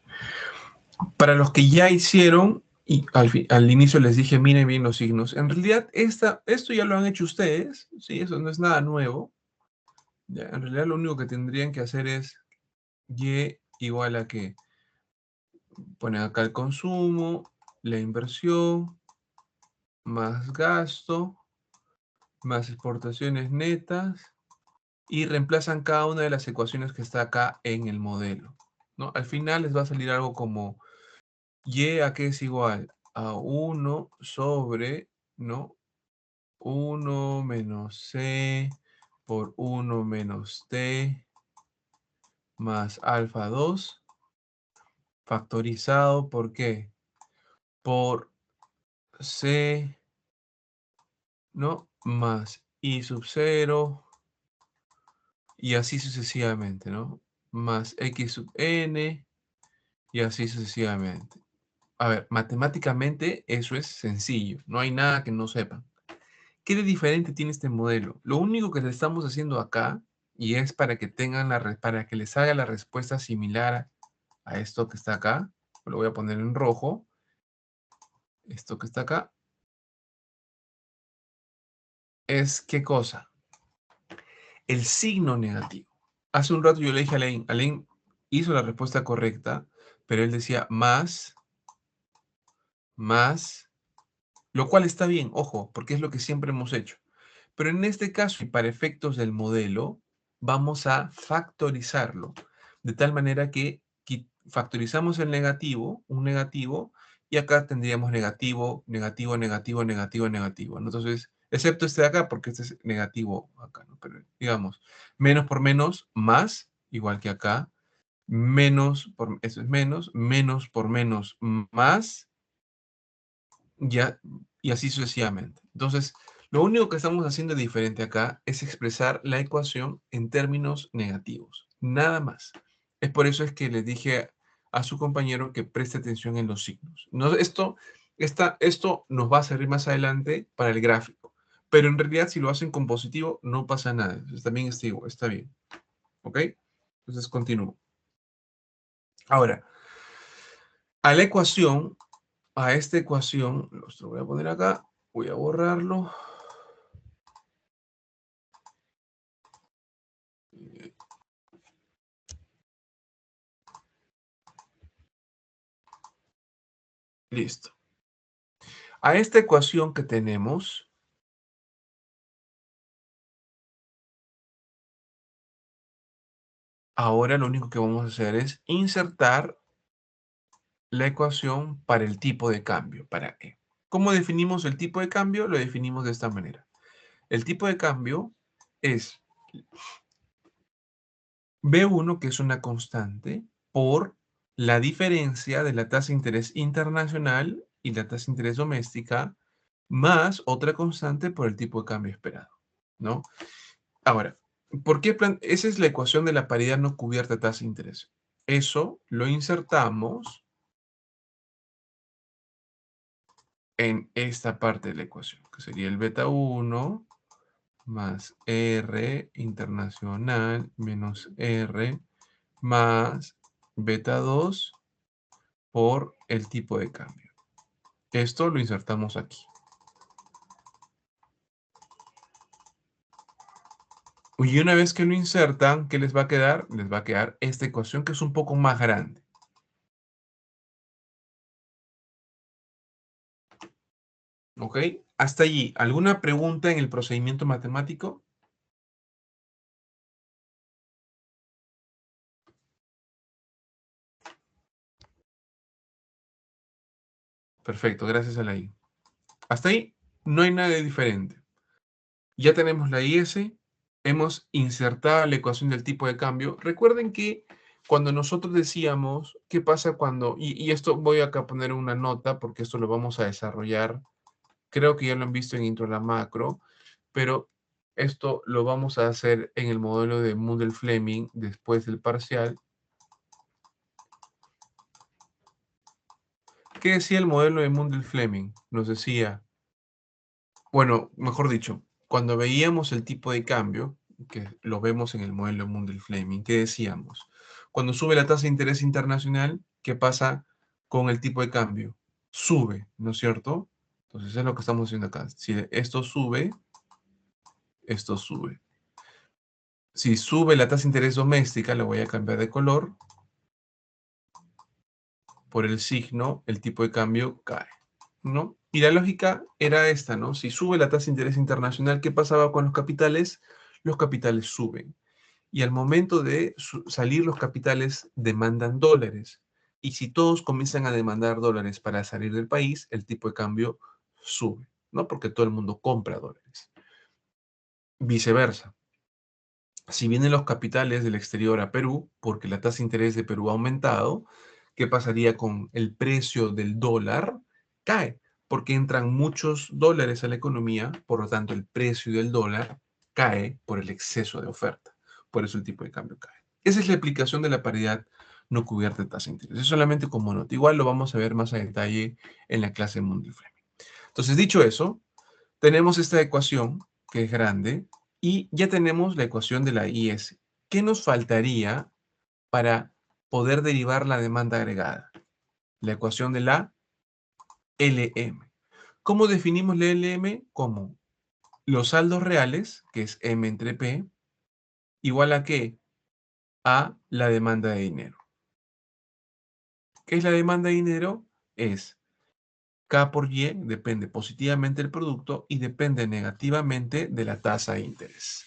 para los que ya hicieron, y al inicio les dije, miren bien los signos. En realidad, esto ya lo han hecho ustedes, ¿sí? Eso no es nada nuevo. Ya, en realidad, lo único que tendrían que hacer es Y igual a que ponen acá el consumo, la inversión, más gasto, más exportaciones netas, y reemplazan cada una de las ecuaciones que está acá en el modelo, ¿no? Al final les va a salir algo como Y a que es igual a 1 sobre, ¿no? 1 menos C por 1 menos T más alfa 2 factorizado, ¿por qué? Por C, ¿no? Más I sub 0 y así sucesivamente, ¿no? Más X sub N y así sucesivamente. A ver, matemáticamente eso es sencillo, no hay nada que no sepan. ¿Qué de diferente tiene este modelo? Lo único que le estamos haciendo acá, y es para que tengan para que les haga la respuesta similar a esto que está acá, lo voy a poner en rojo, esto que está acá, es ¿qué cosa? El signo negativo. Hace un rato yo le dije a Alain hizo la respuesta correcta, pero él decía más, lo cual está bien, ojo, porque es lo que siempre hemos hecho. Pero en este caso, y para efectos del modelo, vamos a factorizarlo, de tal manera que factorizamos el negativo, un negativo, y acá tendríamos negativo, negativo, negativo, negativo, negativo, ¿no? Entonces, excepto este de acá, porque este es negativo acá, ¿no? Pero digamos, menos por menos, más, igual que acá, eso es menos por menos, más, ya, y así sucesivamente. Entonces, lo único que estamos haciendo diferente acá es expresar la ecuación en términos negativos, nada más. Es por eso es que le dije a su compañero que preste atención en los signos. No, esto nos va a servir más adelante para el gráfico, pero en realidad si lo hacen con positivo no pasa nada. Entonces, también está bien. ¿Ok? Entonces continúo. Ahora, a la ecuación, a esta ecuación, lo voy a poner acá, voy a borrarlo. Listo. A esta ecuación que tenemos, ahora lo único que vamos a hacer es insertar la ecuación para el tipo de cambio, para E. ¿Cómo definimos el tipo de cambio? Lo definimos de esta manera. El tipo de cambio es B1, que es una constante, por la diferencia de la tasa de interés internacional y la tasa de interés doméstica, más otra constante por el tipo de cambio esperado, ¿no? Ahora, ¿por qué esa es la ecuación de la paridad no cubierta tasa de interés? Eso lo insertamos en esta parte de la ecuación, que sería el beta 1 más R internacional menos R más beta 2 por el tipo de cambio. Esto lo insertamos aquí. Y una vez que lo insertan, ¿qué les va a quedar? Les va a quedar esta ecuación que es un poco más grande. ¿Ok? Hasta allí. ¿Alguna pregunta en el procedimiento matemático? Perfecto, gracias a la I. Hasta ahí no hay nada de diferente. Ya tenemos la IS, hemos insertado la ecuación del tipo de cambio. Recuerden que cuando nosotros decíamos, ¿qué pasa cuando? Y esto voy acá a poner una nota porque esto lo vamos a desarrollar. Creo que ya lo han visto en Intro a la Macro, pero esto lo vamos a hacer en el modelo de Mundell-Fleming después del parcial. ¿Qué decía el modelo de Mundell-Fleming? Nos decía, bueno, mejor dicho, cuando veíamos el tipo de cambio, que lo vemos en el modelo de Mundell-Fleming, ¿qué decíamos? Cuando sube la tasa de interés internacional, ¿qué pasa con el tipo de cambio? Sube, ¿no es cierto? Entonces es lo que estamos haciendo acá. Si esto sube, esto sube. Si sube la tasa de interés doméstica, le voy a cambiar de color. Por el signo, el tipo de cambio cae, ¿no? Y la lógica era esta, ¿no? Si sube la tasa de interés internacional, ¿qué pasaba con los capitales? Los capitales suben. Y al momento de salir los capitales, demandan dólares. Y si todos comienzan a demandar dólares para salir del país, el tipo de cambio sube, ¿no? Porque todo el mundo compra dólares. Viceversa. Si vienen los capitales del exterior a Perú, porque la tasa de interés de Perú ha aumentado, ¿qué pasaría con el precio del dólar? Cae, porque entran muchos dólares a la economía, por lo tanto el precio del dólar cae por el exceso de oferta. Por eso el tipo de cambio cae. Esa es la aplicación de la paridad no cubierta de tasa de interés. Es solamente como nota. Igual lo vamos a ver más a detalle en la clase Mundial Fleming. Entonces, dicho eso, tenemos esta ecuación que es grande y ya tenemos la ecuación de la IS. ¿Qué nos faltaría para poder derivar la demanda agregada? La ecuación de la LM. ¿Cómo definimos la LM? Como los saldos reales, que es M entre P, igual a ¿qué? A la demanda de dinero. ¿Qué es la demanda de dinero? Es K por Y, depende positivamente del producto y depende negativamente de la tasa de interés.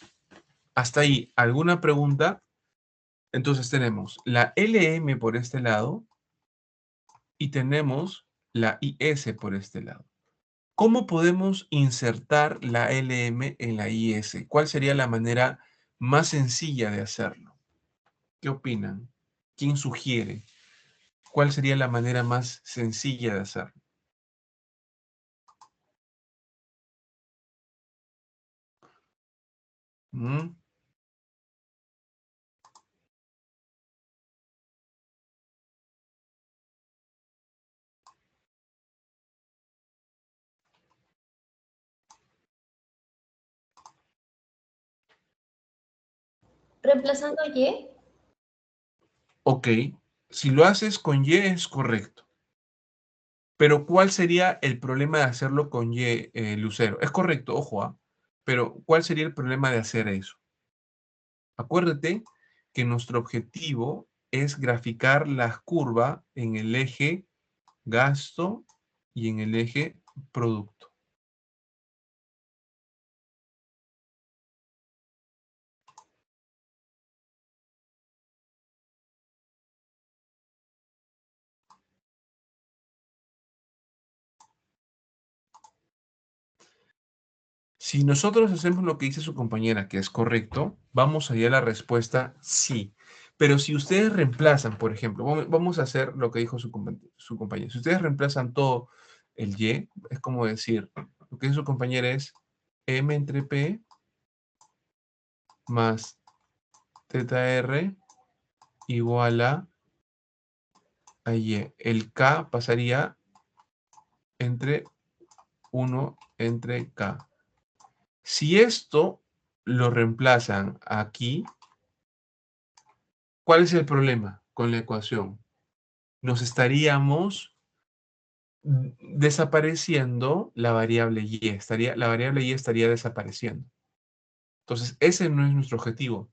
Hasta ahí, ¿alguna pregunta? Entonces tenemos la LM por este lado y tenemos la IS por este lado. ¿Cómo podemos insertar la LM en la IS? ¿Cuál sería la manera más sencilla de hacerlo? ¿Qué opinan? ¿Quién sugiere? ¿Cuál sería la manera más sencilla de hacerlo? ¿Mm? Reemplazando Y, Ok, si lo haces con Y es correcto. Pero ¿cuál sería el problema de hacerlo con Y, Lucero? Es correcto, ojo, ¿ah? Pero ¿cuál sería el problema de hacer eso? Acuérdate que nuestro objetivo es graficar la curva en el eje gasto y en el eje producto. Si nosotros hacemos lo que dice su compañera, que es correcto, vamos a ir a la respuesta sí. Pero si ustedes reemplazan, por ejemplo, vamos a hacer lo que dijo su compañera. Si ustedes reemplazan todo el Y, es como decir, lo que dice su compañera es M entre P más teta R igual a Y. El K pasaría entre 1 entre K. Si esto lo reemplazan aquí, ¿cuál es el problema con la ecuación? Nos estaríamos desapareciendo la variable Y. La variable Y estaría desapareciendo. Entonces, ese no es nuestro objetivo.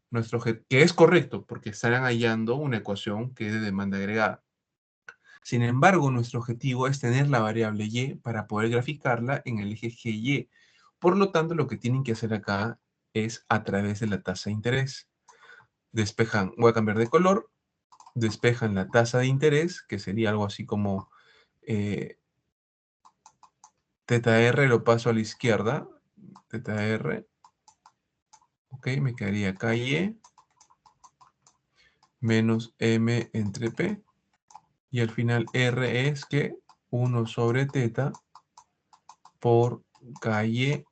Que es correcto, porque estarán hallando una ecuación que es de demanda agregada. Sin embargo, nuestro objetivo es tener la variable Y para poder graficarla en el eje GY. Por lo tanto, lo que tienen que hacer acá es a través de la tasa de interés. Despejan, voy a cambiar de color, despejan la tasa de interés, que sería algo así como teta R, lo paso a la izquierda, teta R, ok, me quedaría acá Y, menos M entre P, y al final R es que 1 sobre teta por KY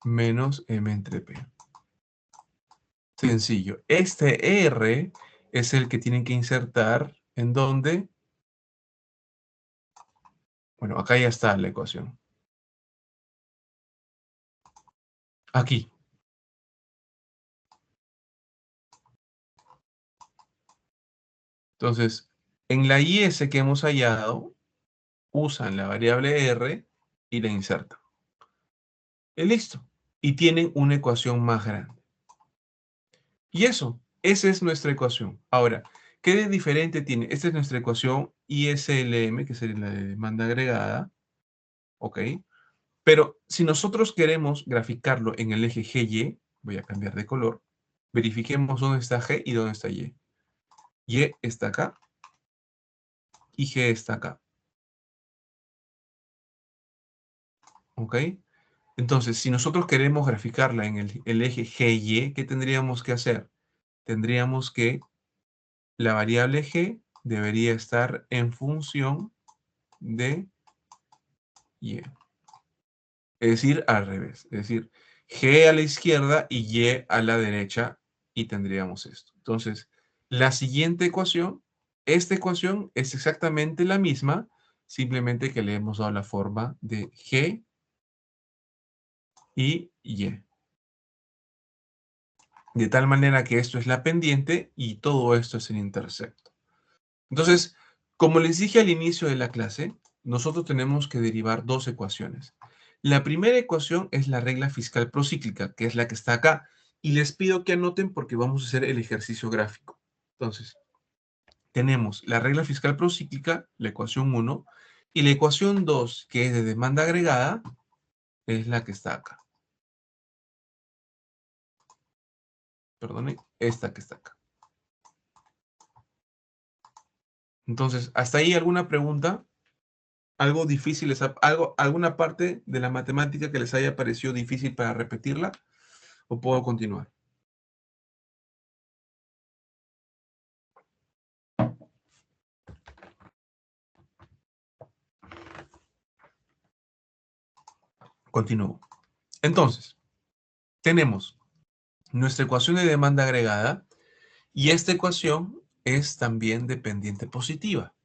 menos M entre P. Sencillo. Este R es el que tienen que insertar en donde. Bueno, acá ya está la ecuación. Aquí. Entonces, en la IS que hemos hallado, usan la variable R y la insertan. Y listo. Y tienen una ecuación más grande. Y eso, esa es nuestra ecuación. Ahora, ¿qué de diferente tiene? Esta es nuestra ecuación ISLM, que sería la de demanda agregada. ¿Ok? Pero si nosotros queremos graficarlo en el eje GY, voy a cambiar de color, verifiquemos dónde está G y dónde está Y. Y está acá y G está acá. ¿Ok? Entonces, si nosotros queremos graficarla en el eje GY, ¿qué tendríamos que hacer? Tendríamos que la variable G debería estar en función de Y. Es decir, al revés. Es decir, G a la izquierda y Y a la derecha y tendríamos esto. Entonces, la siguiente ecuación, esta ecuación es exactamente la misma, simplemente que le hemos dado la forma de G y Y. De tal manera que esto es la pendiente y todo esto es el intercepto. Entonces, como les dije al inicio de la clase, nosotros tenemos que derivar dos ecuaciones. La primera ecuación es la regla fiscal procíclica, que es la que está acá. Y les pido que anoten porque vamos a hacer el ejercicio gráfico. Entonces, tenemos la regla fiscal procíclica, la ecuación 1, y la ecuación 2, que es de demanda agregada, es la que está acá. Perdone, esta que está acá. Entonces, ¿hasta ahí alguna pregunta? ¿Algo difícil, alguna parte de la matemática que les haya parecido difícil para repetirla? ¿O puedo continuar? Continúo. Entonces, tenemos nuestra ecuación de demanda agregada y esta ecuación es también dependiente positiva.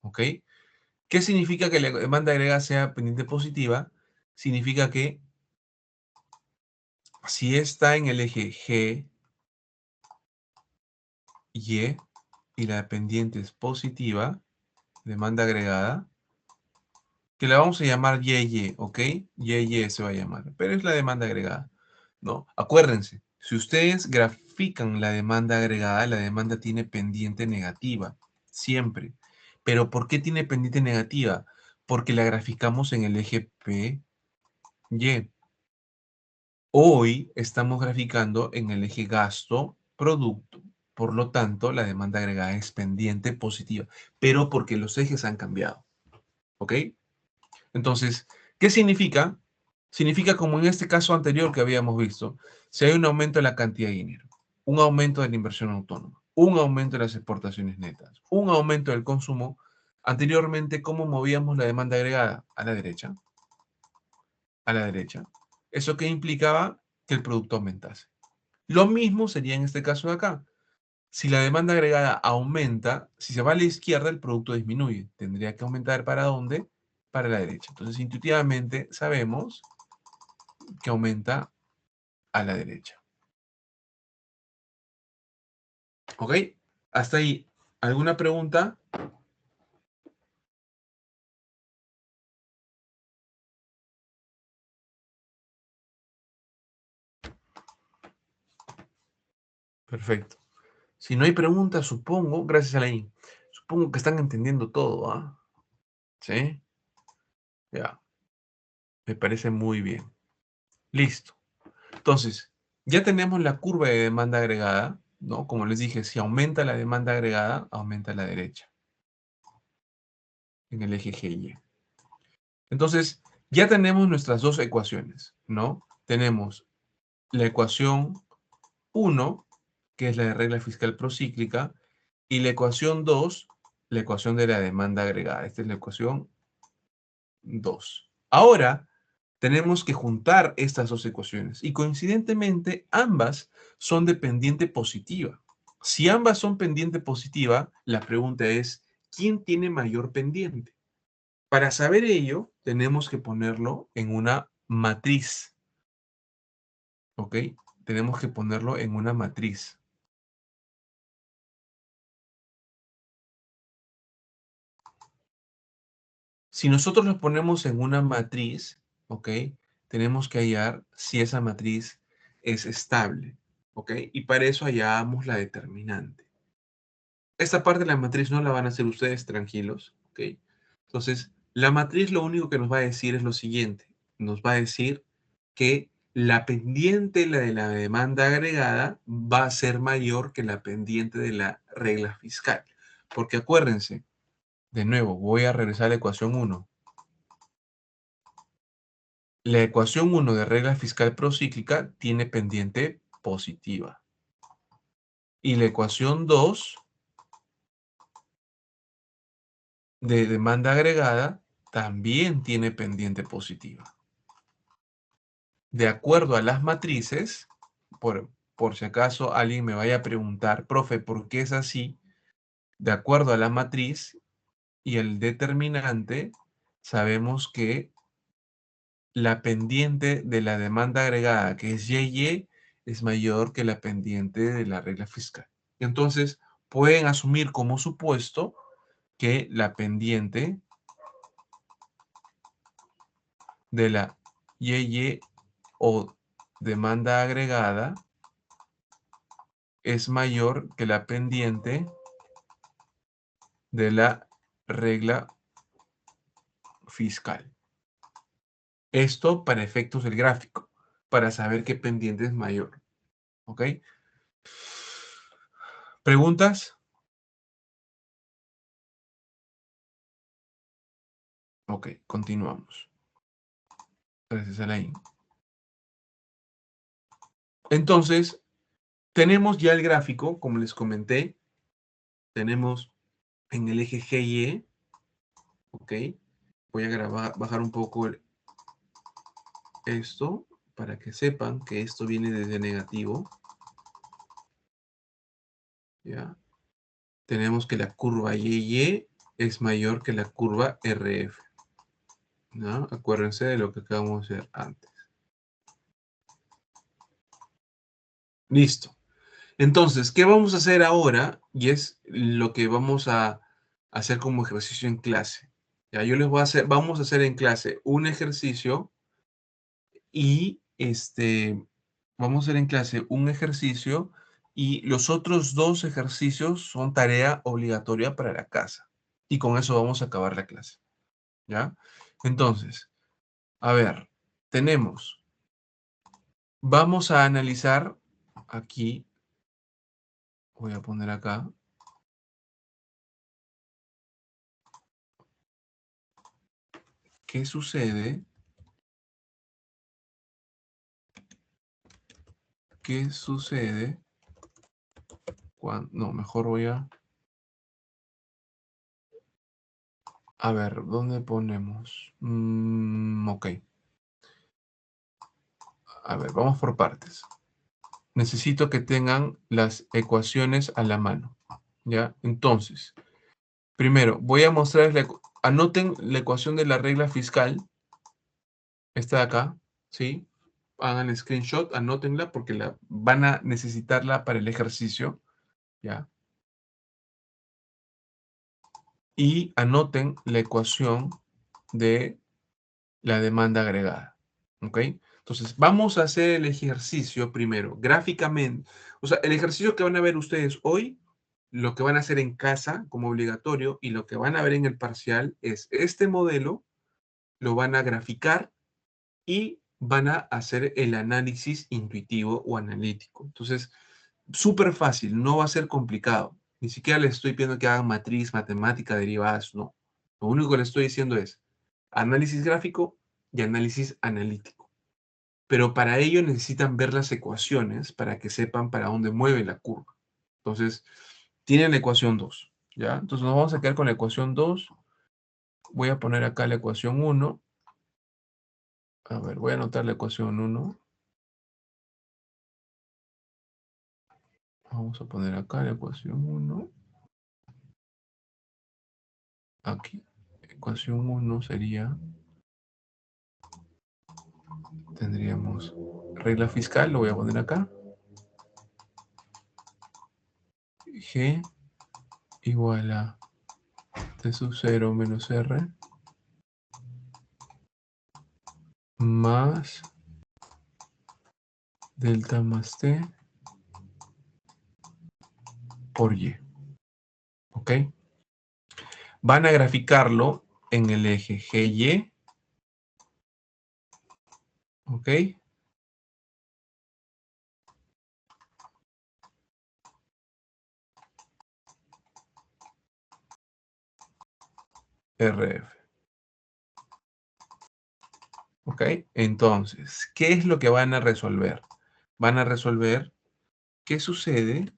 ¿Ok? ¿Qué significa que la demanda agregada sea pendiente positiva? Significa que si está en el eje G, Y y la pendiente es positiva, demanda agregada, que la vamos a llamar YY, ¿ok? YY se va a llamar, pero es la demanda agregada, ¿no? Acuérdense, si ustedes grafican la demanda agregada, la demanda tiene pendiente negativa, siempre. ¿Pero por qué tiene pendiente negativa? Porque la graficamos en el eje PY. Hoy estamos graficando en el eje gasto-producto. Por lo tanto, la demanda agregada es pendiente positiva, pero porque los ejes han cambiado, ¿ok? Entonces, ¿qué significa? Significa como en este caso anterior que habíamos visto, si hay un aumento de la cantidad de dinero, un aumento de la inversión autónoma, un aumento de las exportaciones netas, un aumento del consumo, anteriormente, ¿cómo movíamos la demanda agregada? A la derecha. A la derecha. ¿Eso qué implicaba? Que el producto aumentase. Lo mismo sería en este caso de acá. Si la demanda agregada aumenta, si se va a la izquierda, el producto disminuye. Tendría que aumentar ¿para dónde? Para la derecha. Entonces, intuitivamente sabemos que aumenta a la derecha. ¿Ok? Hasta ahí. ¿Alguna pregunta? Perfecto. Si no hay preguntas, supongo, gracias a Alain, supongo que están entendiendo todo, ¿ah? ¿Sí? Ya. Me parece muy bien. Listo. Entonces, ya tenemos la curva de demanda agregada, ¿no? Como les dije, si aumenta la demanda agregada, aumenta a la derecha, en el eje GY. Entonces, ya tenemos nuestras dos ecuaciones, ¿no? Tenemos la ecuación 1, que es la de regla fiscal procíclica, y la ecuación 2, la ecuación de la demanda agregada. Esta es la ecuación 2. Ahora, tenemos que juntar estas dos ecuaciones y coincidentemente ambas son de pendiente positiva. Si ambas son pendiente positiva, la pregunta es, ¿quién tiene mayor pendiente? Para saber ello, tenemos que ponerlo en una matriz. ¿Ok? Tenemos que ponerlo en una matriz. Si nosotros los ponemos en una matriz, ¿ok? Tenemos que hallar si esa matriz es estable, ¿ok? Y para eso hallamos la determinante. Esta parte de la matriz no la van a hacer ustedes tranquilos, ¿ok? Entonces, la matriz lo único que nos va a decir es lo siguiente. Nos va a decir que la pendiente, la de la demanda agregada, va a ser mayor que la pendiente de la regla fiscal. Porque acuérdense, de nuevo, voy a regresar a la ecuación 1. La ecuación 1 de regla fiscal procíclica tiene pendiente positiva. Y la ecuación 2 de demanda agregada también tiene pendiente positiva. De acuerdo a las matrices, por si acaso alguien me vaya a preguntar, profe, ¿por qué es así? De acuerdo a la matriz y el determinante, sabemos que la pendiente de la demanda agregada, que es YY, es mayor que la pendiente de la regla fiscal. Entonces, pueden asumir como supuesto que la pendiente de la YY o demanda agregada es mayor que la pendiente de la regla fiscal. Esto para efectos del gráfico, para saber qué pendiente es mayor. ¿Ok? ¿Preguntas? Ok, continuamos. Gracias, Alain. Entonces, tenemos ya el gráfico, como les comenté. Tenemos en el eje GY, ok. Voy a bajar un poco esto para que sepan que esto viene desde negativo. ¿Ya? Tenemos que la curva YY es mayor que la curva RF. ¿No? Acuérdense de lo que acabamos de hacer antes. Listo. Entonces, ¿qué vamos a hacer ahora? Y es lo que vamos a hacer como ejercicio en clase. Ya, yo les voy a hacer, vamos a hacer en clase un ejercicio y vamos a hacer en clase un ejercicio y los otros dos ejercicios son tarea obligatoria para la casa. Y con eso vamos a acabar la clase. ¿Ya? Entonces, a ver, vamos a analizar aquí, voy a poner acá, ¿qué sucede? ¿Qué sucede cuando... No, mejor voy a... A ver, ¿dónde ponemos? Ok. A ver, vamos por partes. Necesito que tengan las ecuaciones a la mano. ¿Ya? Entonces, primero, voy a mostrarles anoten la ecuación de la regla fiscal. Esta de acá, ¿sí? Hagan el screenshot, anótenla porque la van a necesitarla para el ejercicio. ¿Ya? Y anoten la ecuación de la demanda agregada. ¿Ok? Entonces, vamos a hacer el ejercicio primero, gráficamente. O sea, el ejercicio que van a ver ustedes hoy, lo que van a hacer en casa como obligatorio y lo que van a ver en el parcial es este modelo, lo van a graficar y van a hacer el análisis intuitivo o analítico. Entonces, súper fácil, no va a ser complicado. Ni siquiera les estoy pidiendo que hagan matriz, matemática, derivadas, no. Lo único que les estoy diciendo es análisis gráfico y análisis analítico. Pero para ello necesitan ver las ecuaciones para que sepan para dónde mueve la curva. Entonces, tienen la ecuación 2, ¿ya? Entonces nos vamos a quedar con la ecuación 2. Voy a poner acá la ecuación 1. A ver, voy a anotar la ecuación 1. Vamos a poner acá la ecuación 1. Aquí. Ecuación 1 sería... Tendríamos regla fiscal, lo voy a poner acá. G igual a T sub 0 menos R más delta más t por y. ¿Ok? Van a graficarlo en el eje GY. ¿Ok? RF. ¿Ok? Entonces, ¿qué es lo que van a resolver? Van a resolver qué sucede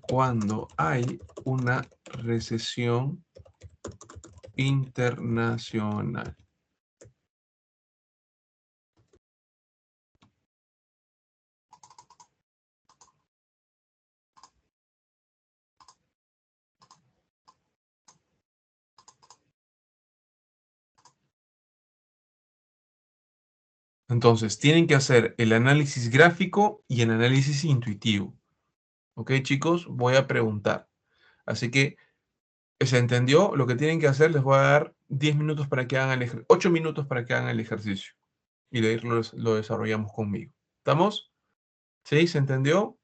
cuando hay una recesión internacional. Entonces, tienen que hacer el análisis gráfico y el análisis intuitivo. ¿Ok, chicos? Voy a preguntar. Así que, ¿se entendió? Lo que tienen que hacer, les voy a dar 10 minutos para que hagan el 8 minutos para que hagan el ejercicio. Y de ahí lo desarrollamos conmigo. ¿Estamos? ¿Sí? ¿Se entendió?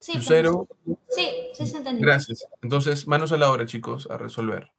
Sí, Lucero, profesor. Sí, se entendió. gracias. Entonces, manos a la obra, chicos, a resolver.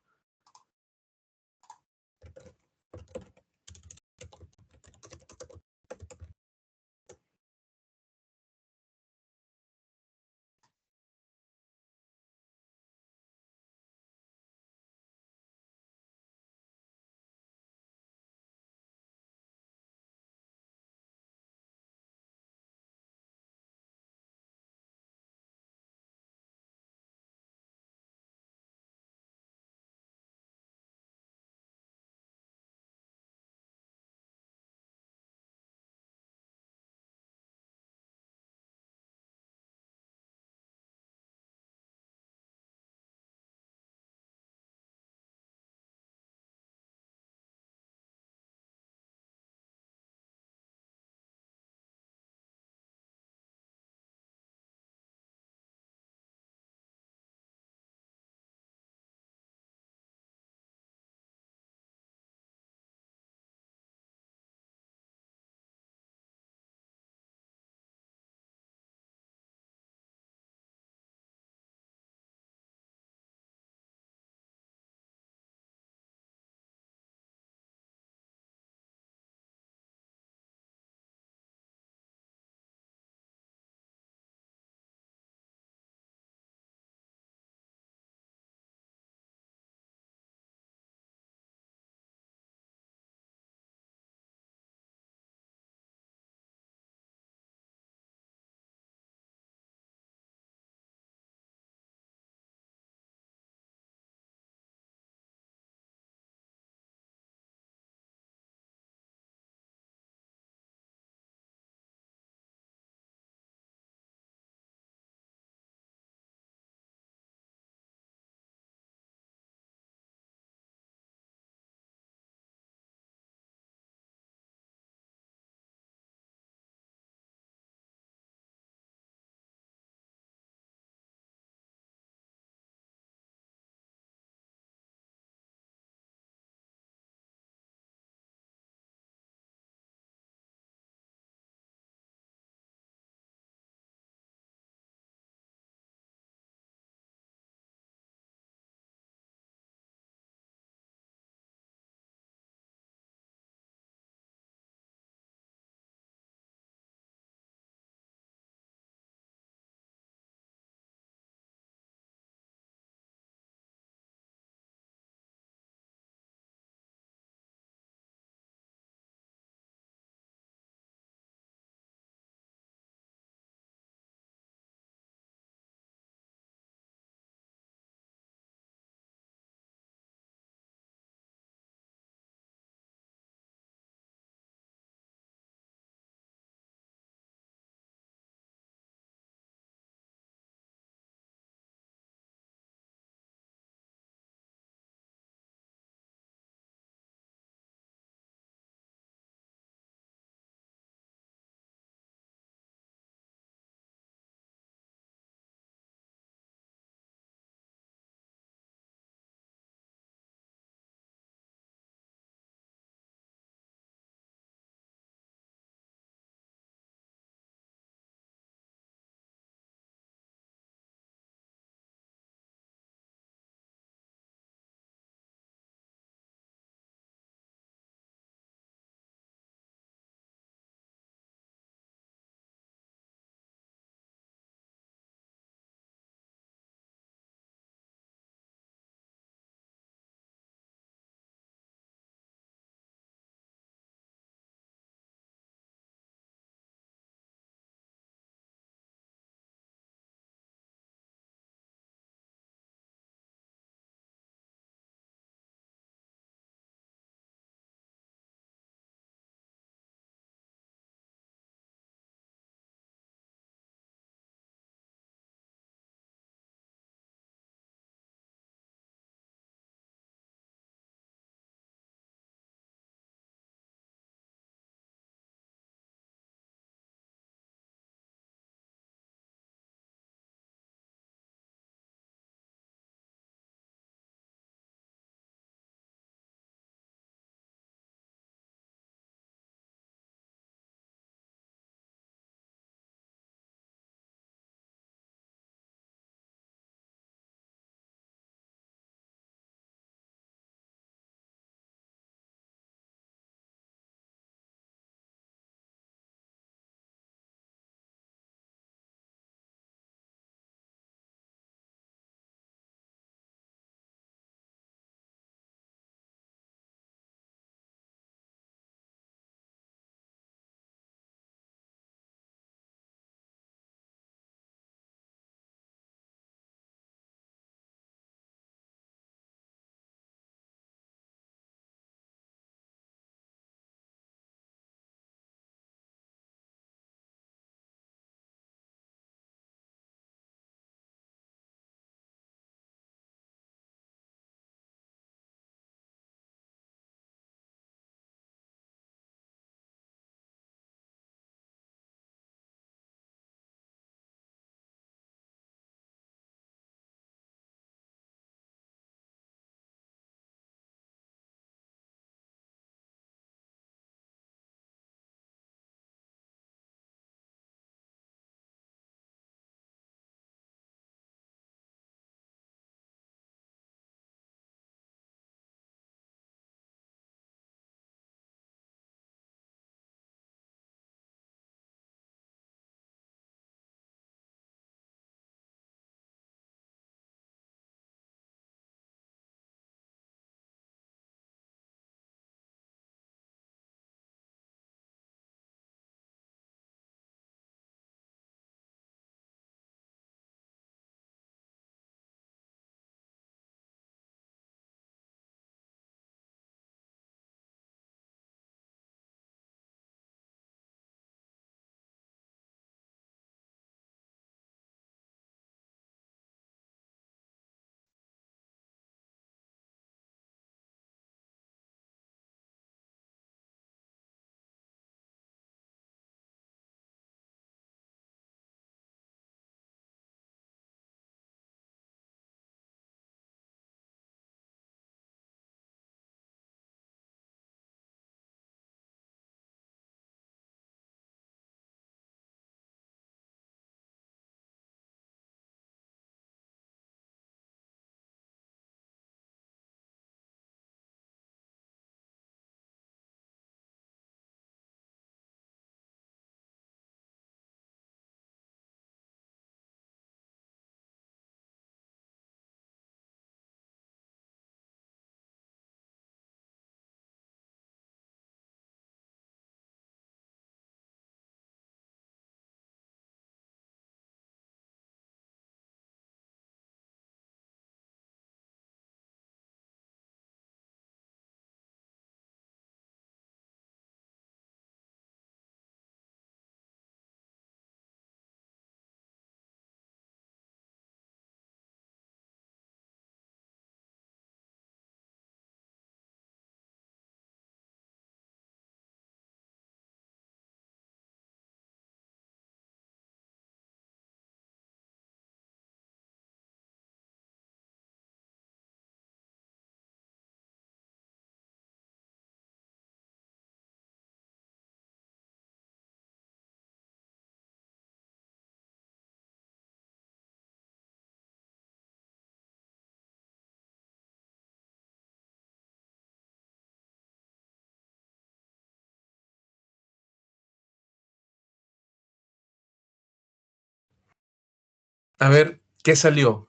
A ver, ¿qué salió?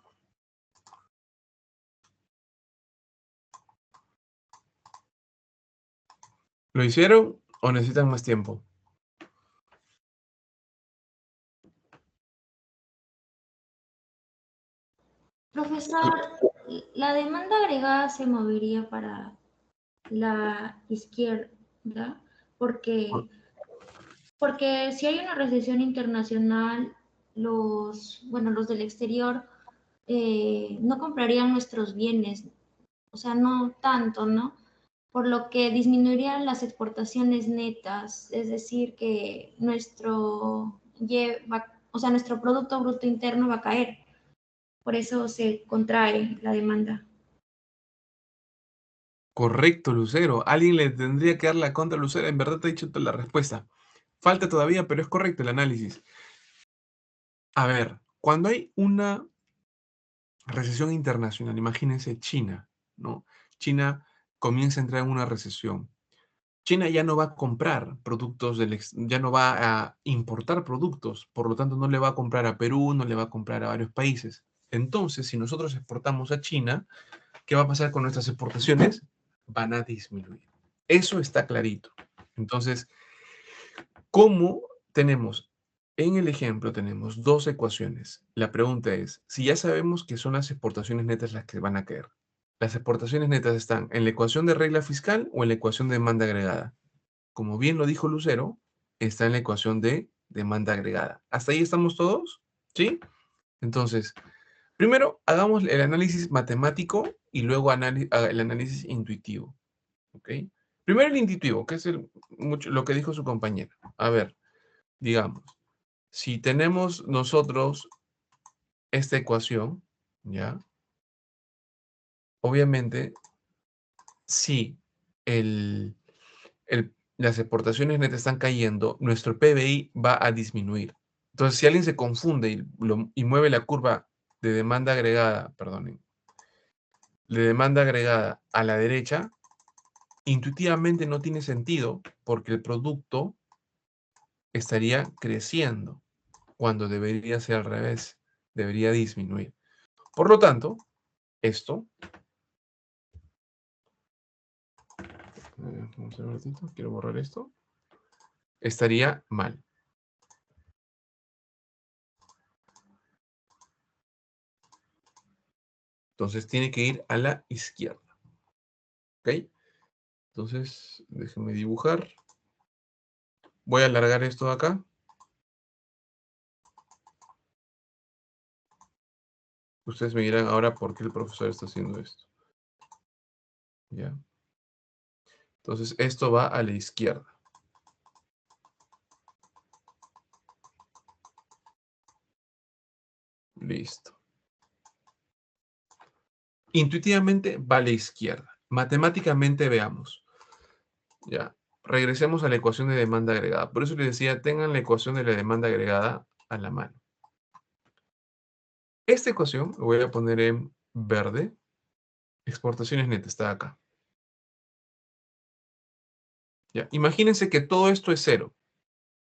¿Lo hicieron o necesitan más tiempo? Profesor, la demanda agregada se movería para la izquierda porque, porque si hay una recesión internacional, los del exterior no comprarían nuestros bienes, o sea, no tanto, ¿no? Por lo que disminuirían las exportaciones netas, es decir, que nuestro Producto Bruto Interno va a caer. Por eso se contrae la demanda. Correcto, Lucero. Alguien le tendría que dar la contra a Lucero. En verdad te he dicho toda la respuesta. Falta todavía, pero es correcto el análisis. A ver, cuando hay una recesión internacional, imagínense China, ¿no? China comienza a entrar en una recesión. China ya no va a comprar productos ya no va a importar productos, por lo tanto no le va a comprar a Perú, no le va a comprar a varios países. Entonces, si nosotros exportamos a China, ¿qué va a pasar con nuestras exportaciones? Van a disminuir. Eso está clarito. Entonces, ¿cómo tenemos? En el ejemplo tenemos dos ecuaciones. La pregunta es, si ya sabemos que son las exportaciones netas las que van a caer, ¿las exportaciones netas están en la ecuación de regla fiscal o en la ecuación de demanda agregada? Como bien lo dijo Lucero, está en la ecuación de demanda agregada. ¿Hasta ahí estamos todos? ¿Sí? Entonces, primero hagamos el análisis matemático y luego el análisis intuitivo. ¿Ok? Primero el intuitivo, que es lo que dijo su compañera. A ver, digamos, si tenemos nosotros esta ecuación, ¿ya? Obviamente, si las exportaciones netas están cayendo, nuestro PBI va a disminuir. Entonces, si alguien se confunde y mueve la curva de demanda agregada, perdonen, de demanda agregada a la derecha, intuitivamente no tiene sentido porque el producto estaría creciendo cuando debería ser al revés, debería disminuir. Por lo tanto, esto, vamos a ver un ratito, quiero borrar esto, estaría mal. Entonces tiene que ir a la izquierda. ¿Ok? Entonces, déjenme dibujar. Voy a alargar esto de acá. Ustedes me dirán ahora por qué el profesor está haciendo esto. ¿Ya? Entonces, esto va a la izquierda. Listo. Intuitivamente va a la izquierda. Matemáticamente veamos. Ya. Regresemos a la ecuación de demanda agregada. Por eso les decía, tengan la ecuación de la demanda agregada a la mano. Esta ecuación la voy a poner en verde. Exportaciones netas está acá. Ya. Imagínense que todo esto es cero.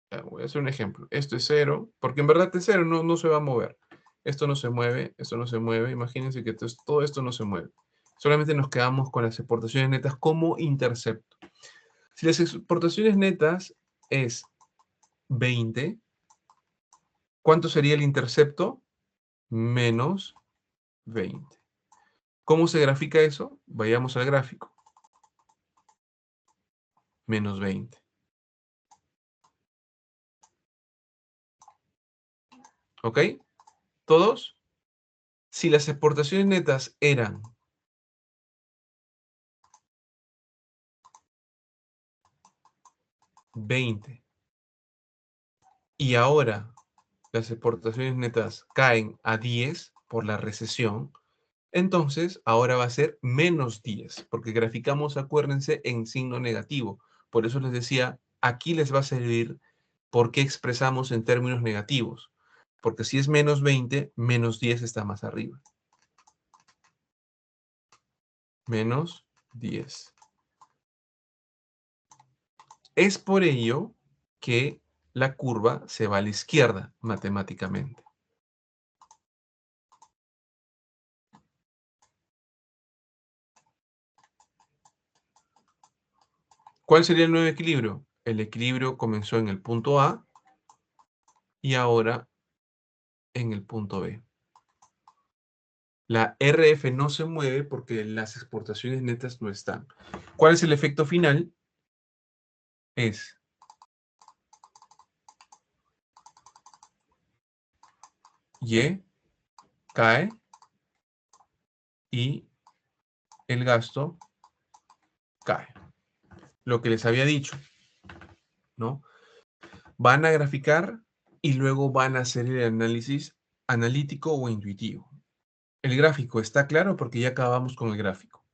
Ya, voy a hacer un ejemplo. Esto es cero, porque en verdad es cero, no se va a mover. Esto no se mueve, esto no se mueve. Imagínense que todo esto no se mueve. Solamente nos quedamos con las exportaciones netas como intercepto. Si las exportaciones netas es 20, ¿cuánto sería el intercepto? Menos 20. ¿Cómo se grafica eso? Vayamos al gráfico. Menos 20. ¿Ok? ¿Todos? Si las exportaciones netas eran 20 y ahora las exportaciones netas caen a 10 por la recesión, entonces ahora va a ser menos 10, porque graficamos, acuérdense, en signo negativo. Por eso les decía, aquí les va a servir por qué expresamos en términos negativos. Porque si es menos 20, menos 10 está más arriba. Menos 10. Es por ello que la curva se va a la izquierda matemáticamente. ¿Cuál sería el nuevo equilibrio? El equilibrio comenzó en el punto A y ahora en el punto B. La RF no se mueve porque las exportaciones netas no están. ¿Cuál es el efecto final? Es Y cae y el gasto cae. Lo que les había dicho, ¿no? Van a graficar y luego van a hacer el análisis analítico o intuitivo. El gráfico está claro porque ya acabamos con el gráfico.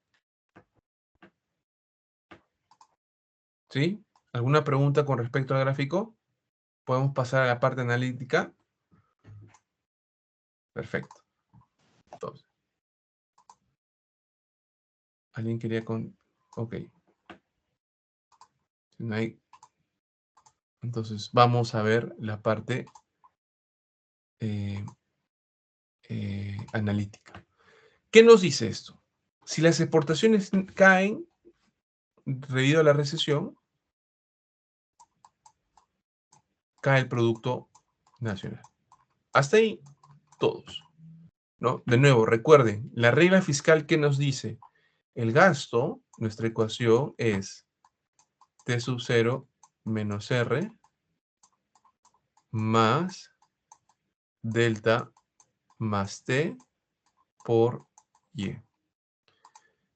¿Sí? ¿Alguna pregunta con respecto al gráfico? ¿Podemos pasar a la parte analítica? Perfecto. Entonces, ¿alguien quería con...? Ok. Si no hay... Entonces, vamos a ver la parte analítica. ¿Qué nos dice esto? Si las exportaciones caen debido a la recesión, cae el Producto Nacional. Hasta ahí, todos, ¿no? De nuevo, recuerden, la regla fiscal que nos dice el gasto, nuestra ecuación es T sub 0 menos R más delta más T por Y.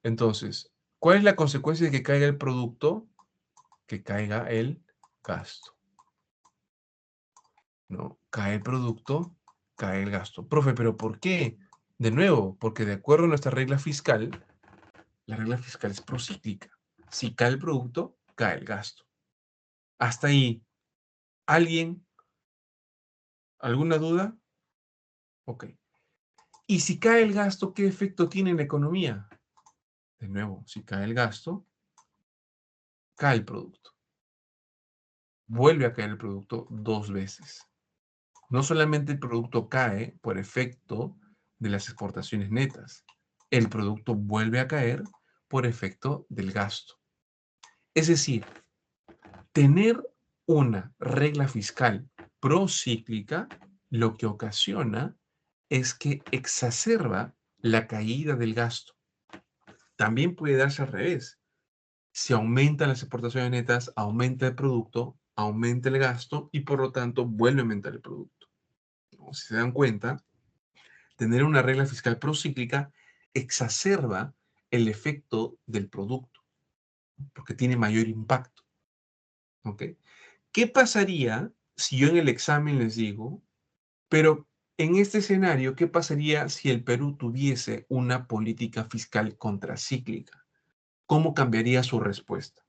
Entonces, ¿cuál es la consecuencia de que caiga el producto? Que caiga el gasto. ¿No? Cae el producto, cae el gasto. Profe, ¿pero por qué? De nuevo, porque de acuerdo a nuestra regla fiscal, la regla fiscal es procíclica. Si cae el producto, cae el gasto. Hasta ahí, ¿alguien? ¿Alguna duda? Ok. ¿Y si cae el gasto, qué efecto tiene en la economía? De nuevo, si cae el gasto, cae el producto. Vuelve a caer el producto 2 veces. No solamente el producto cae por efecto de las exportaciones netas, el producto vuelve a caer por efecto del gasto. Es decir, tener una regla fiscal procíclica lo que ocasiona es que exacerba la caída del gasto. También puede darse al revés. Si aumentan las exportaciones netas, aumenta el producto, aumenta el gasto y por lo tanto vuelve a aumentar el producto. Si se dan cuenta, tener una regla fiscal procíclica exacerba el efecto del producto porque tiene mayor impacto. ¿Ok? ¿Qué pasaría si yo en el examen les digo, pero en este escenario, ¿qué pasaría si el Perú tuviese una política fiscal contracíclica? ¿Cómo cambiaría su respuesta?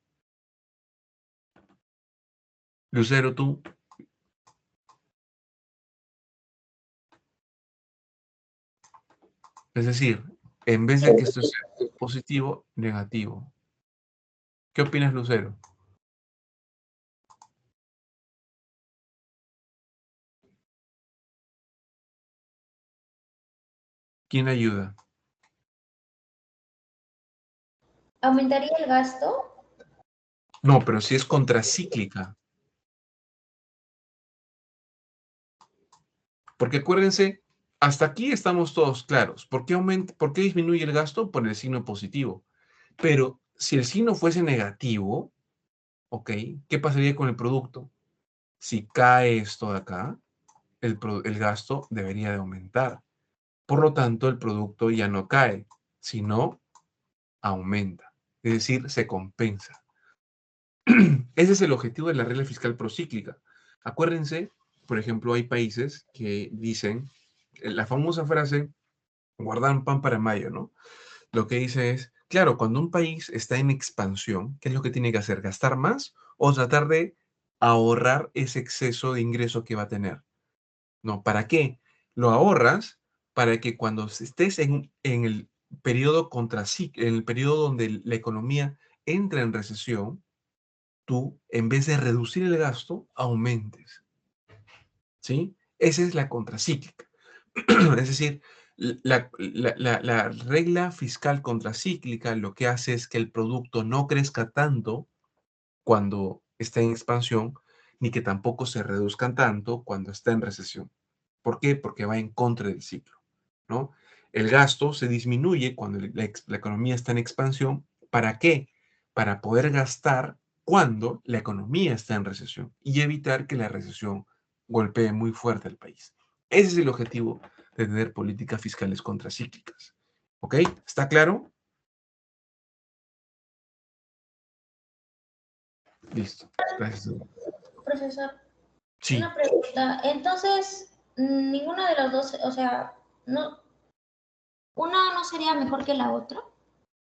Lucero, tú. Es decir, en vez de que esto sea positivo, negativo. ¿Qué opinas, Lucero? ¿Quién ayuda? ¿Aumentaría el gasto? No, pero si es contracíclica. Porque acuérdense, hasta aquí estamos todos claros. ¿Por qué aumenta, por qué disminuye el gasto? Por el signo positivo. Pero si el signo fuese negativo, ¿ok? ¿Qué pasaría con el producto? Si cae esto de acá, el gasto debería de aumentar. Por lo tanto, el producto ya no cae, sino aumenta. Es decir, se compensa. Ese es el objetivo de la regla fiscal procíclica. Acuérdense, por ejemplo, hay países que dicen la famosa frase, guardan pan para mayo, ¿no? Lo que dice es, claro, cuando un país está en expansión, ¿qué es lo que tiene que hacer? ¿Gastar más o tratar de ahorrar ese exceso de ingreso que va a tener? No, ¿para qué? Lo ahorras para que cuando estés en el periodo en el periodo donde la economía entra en recesión, tú, en vez de reducir el gasto, aumentes. ¿Sí? Esa es la contracíclica. Es decir, la regla fiscal contracíclica lo que hace es que el producto no crezca tanto cuando está en expansión, ni que tampoco se reduzcan tanto cuando está en recesión. ¿Por qué? Porque va en contra del ciclo, ¿no? El gasto se disminuye cuando la economía está en expansión. ¿Para qué? Para poder gastar cuando la economía está en recesión y evitar que la recesión golpee muy fuerte al país. Ese es el objetivo de tener políticas fiscales contracíclicas. ¿Ok? ¿Está claro? Listo. Gracias. Profesor, Sí. una pregunta. Entonces, ninguna de las dos, o sea, no, una no sería mejor que la otra.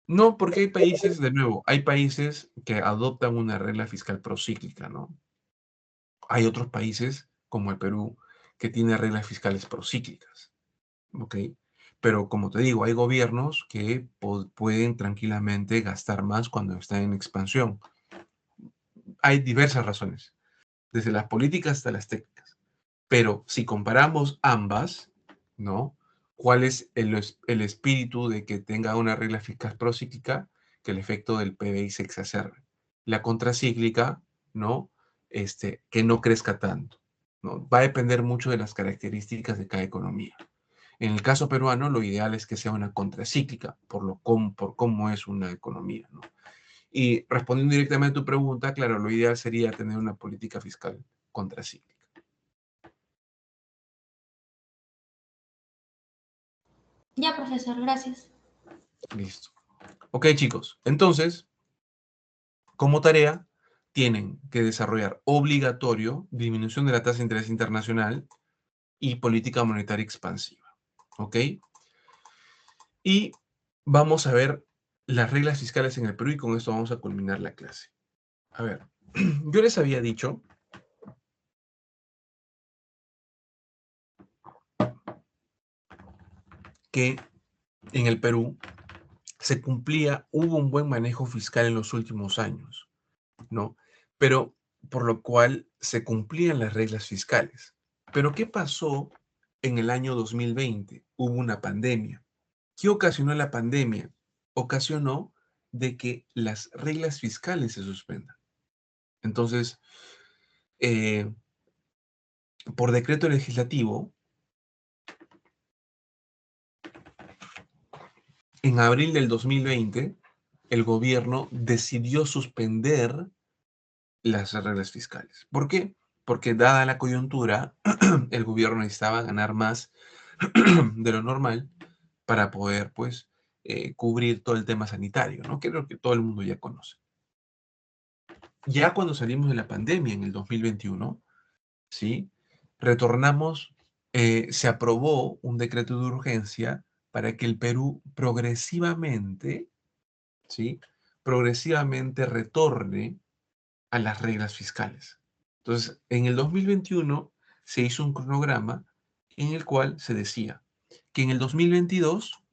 No, porque hay países, de nuevo, hay países que adoptan una regla fiscal procíclica, ¿no? Hay otros países, como el Perú, que tiene reglas fiscales procíclicas, ¿ok? Pero como te digo, hay gobiernos que pueden tranquilamente gastar más cuando están en expansión. Hay diversas razones, desde las políticas hasta las técnicas. Pero si comparamos ambas, ¿no? ¿Cuál es el espíritu de que tenga una regla fiscal procíclica? Que el efecto del PBI se exacerbe. La contracíclica, ¿no? Que no crezca tanto, ¿no? Va a depender mucho de las características de cada economía. En el caso peruano, lo ideal es que sea una contracíclica, por cómo es una economía, ¿no? Y respondiendo directamente a tu pregunta, claro, lo ideal sería tener una política fiscal contracíclica. Ya, profesor, gracias. Listo. Ok, chicos. Entonces, como tarea, tienen que desarrollar obligatorio disminución de la tasa de interés internacional y política monetaria expansiva. ¿Ok? Y vamos a ver las reglas fiscales en el Perú y con esto vamos a culminar la clase. A ver, yo les había dicho que en el Perú hubo un buen manejo fiscal en los últimos años, ¿no? Pero por lo cual se cumplían las reglas fiscales. Pero ¿qué pasó en el año 2020? Hubo una pandemia. ¿Qué ocasionó la pandemia? Ocasionó de que las reglas fiscales se suspendan. Entonces, eh, por decreto legislativo, en abril del 2020, el gobierno decidió suspender las reglas fiscales. ¿Por qué? Porque dada la coyuntura, el gobierno necesitaba ganar más de lo normal para poder, pues, cubrir todo el tema sanitario, ¿no? Que creo que todo el mundo ya conoce. Ya cuando salimos de la pandemia en el 2021, ¿sí? Retornamos, se aprobó un decreto de urgencia para que el Perú progresivamente, ¿sí? Progresivamente retorne a las reglas fiscales. Entonces, en el 2021 se hizo un cronograma en el cual se decía que en el 2022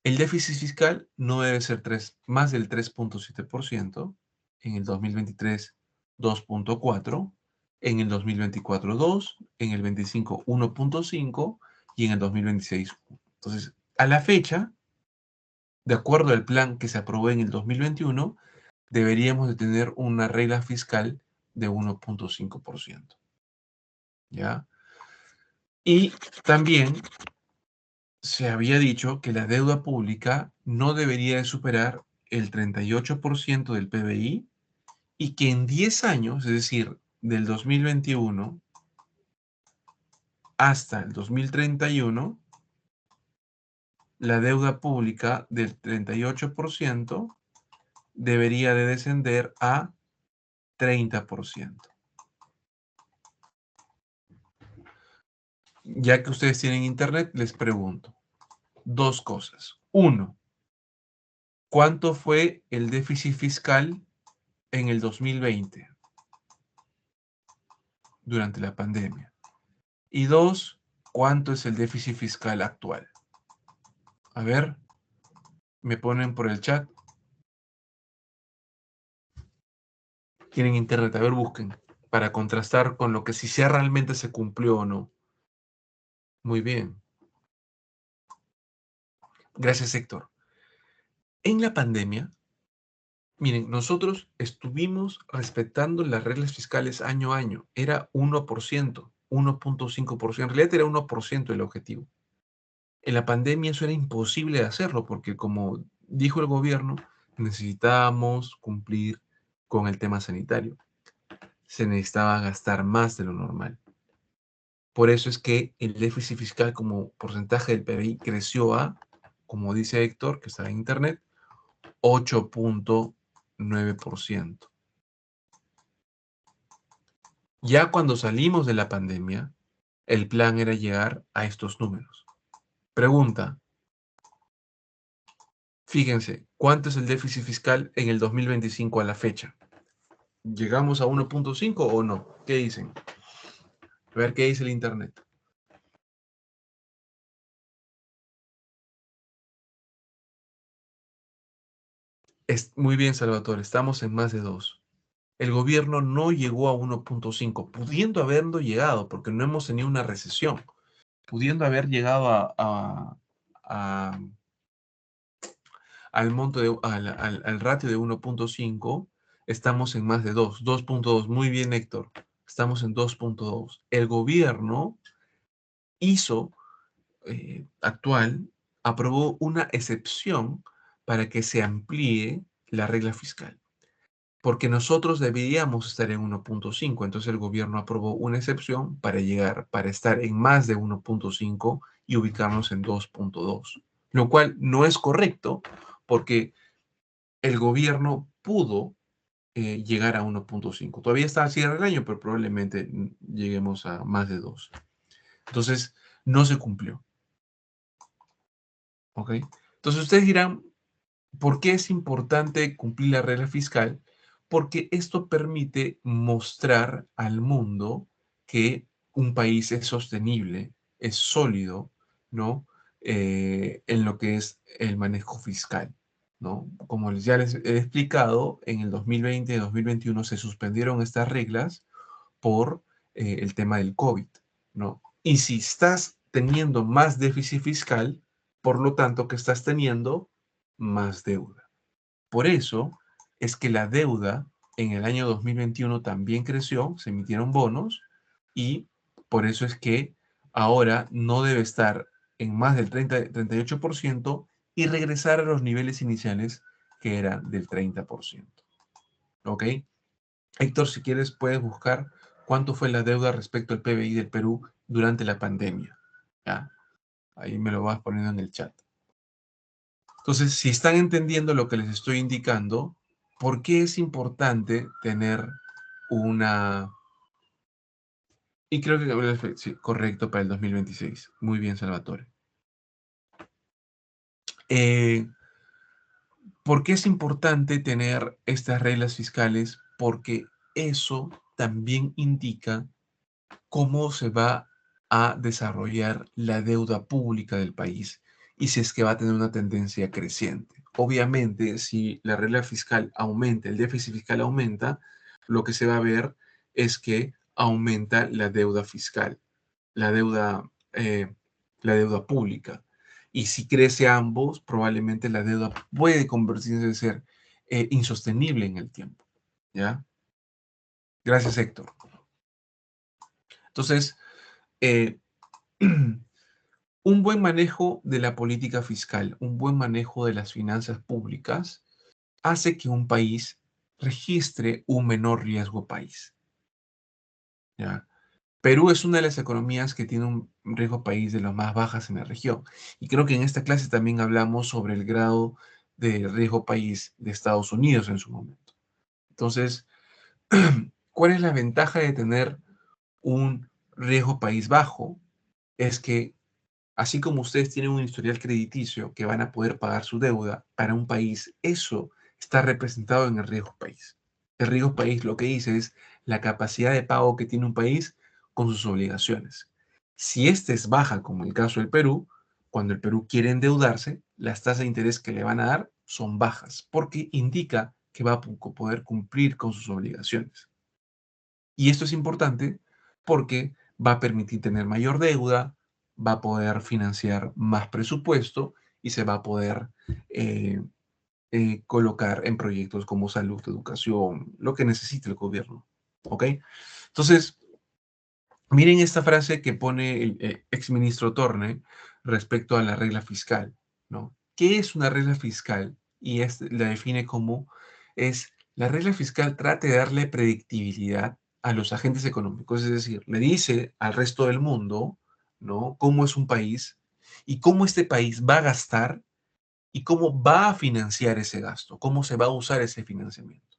el déficit fiscal no debe ser más del 3.7%, en el 2023 2.4%, en el 2024 2%, en el 25 1.5% y en el 2026 1%. Entonces, a la fecha, de acuerdo al plan que se aprobó en el 2021, deberíamos de tener una regla fiscal de 1.5%. ¿Ya? Y también se había dicho que la deuda pública no debería de superar el 38% del PBI y que en 10 años, es decir, del 2021 hasta el 2031, la deuda pública del 38% debería de descender a 30%. Ya que ustedes tienen internet, les pregunto dos cosas. Uno, ¿cuánto fue el déficit fiscal en el 2020 durante la pandemia? Y dos, ¿cuánto es el déficit fiscal actual? A ver, me ponen por el chat. Tienen internet, a ver, busquen para contrastar con lo que si realmente se cumplió o no. Muy bien. Gracias, Héctor. En la pandemia, Miren, nosotros estuvimos respetando las reglas fiscales año a año. Era 1%, 1.5%. En realidad era 1% el objetivo. En la pandemia eso era imposible de hacerlo porque, como dijo el gobierno, necesitábamos cumplir con el tema sanitario. Se necesitaba gastar más de lo normal. Por eso es que el déficit fiscal como porcentaje del PBI creció a, como dice Héctor, que está en internet, 8.9%. Ya cuando salimos de la pandemia, el plan era llegar a estos números. Pregunta, fíjense, ¿cuánto es el déficit fiscal en el 2025 a la fecha? ¿Llegamos a 1.5 o no? ¿Qué dicen? A ver qué dice el internet. Muy bien, Salvatore, estamos en más de 2. El gobierno no llegó a 1.5, pudiendo haberlo llegado, porque no hemos tenido una recesión, pudiendo haber llegado a- al monto al ratio de 1.5, estamos en más de 2, 2.2. Muy bien, Héctor, estamos en 2.2. El gobierno actual aprobó una excepción para que se amplíe la regla fiscal, porque nosotros deberíamos estar en 1.5, entonces el gobierno aprobó una excepción para estar en más de 1.5 y ubicarnos en 2.2, lo cual no es correcto porque el gobierno pudo llegar a 1.5. Todavía está al cierre del año, pero probablemente lleguemos a más de 2. Entonces, no se cumplió. ¿Ok? Entonces, ustedes dirán, ¿por qué es importante cumplir la regla fiscal? Porque esto permite mostrar al mundo que un país es sostenible, es sólido, ¿no? En lo que es el manejo fiscal, ¿no? Como ya les he explicado, en el 2020 y 2021 se suspendieron estas reglas por el tema del COVID, ¿no? Y si estás teniendo más déficit fiscal, por lo tanto que estás teniendo más deuda. Por eso es que la deuda en el año 2021 también creció, se emitieron bonos y por eso es que ahora no debe estar en más del 38% y regresar a los niveles iniciales que eran del 30%. ¿Ok? Héctor, si quieres, puedes buscar cuánto fue la deuda respecto al PBI del Perú durante la pandemia. ¿Ya? Ahí me lo vas poniendo en el chat. Entonces, si están entendiendo lo que les estoy indicando, ¿por qué es importante tener una... Y creo que sí, correcto para el 2026. Muy bien, Salvatore. ¿Por qué es importante tener estas reglas fiscales? Porque eso también indica cómo se va a desarrollar la deuda pública del país y si es que va a tener una tendencia creciente. Obviamente, si la regla fiscal aumenta, el déficit fiscal aumenta, lo que se va a ver es que aumenta la deuda fiscal, la deuda, eh, la deuda pública. Y si crece ambos, probablemente la deuda puede convertirse en ser insostenible en el tiempo. ¿Ya? Gracias, Héctor. Entonces, eh, un buen manejo de la política fiscal, un buen manejo de las finanzas públicas, hace que un país registre un menor riesgo país. ¿Ya? Perú es una de las economías que tiene un riesgo país de las más bajas en la región. Y creo que en esta clase también hablamos sobre el grado de riesgo país de Estados Unidos en su momento. Entonces, ¿cuál es la ventaja de tener un riesgo país bajo? Es que así como ustedes tienen un historial crediticio que van a poder pagar su deuda para un país, eso está representado en el riesgo país. El riesgo país lo que dice es la capacidad de pago que tiene un país con sus obligaciones. Si esta es baja, como el caso del Perú, cuando el Perú quiere endeudarse, las tasas de interés que le van a dar son bajas, porque indica que va a poder cumplir con sus obligaciones. Y esto es importante porque va a permitir tener mayor deuda, va a poder financiar más presupuesto y se va a poder colocar en proyectos como salud, educación, lo que necesite el gobierno. ¿Ok? Entonces, miren esta frase que pone el exministro Torne respecto a la regla fiscal, ¿no? ¿Qué es una regla fiscal? Y la define como la regla fiscal trata de darle predictibilidad a los agentes económicos, es decir, le dice al resto del mundo, ¿no? Cómo es un país y cómo este país va a gastar y cómo va a financiar ese gasto, cómo se va a usar ese financiamiento,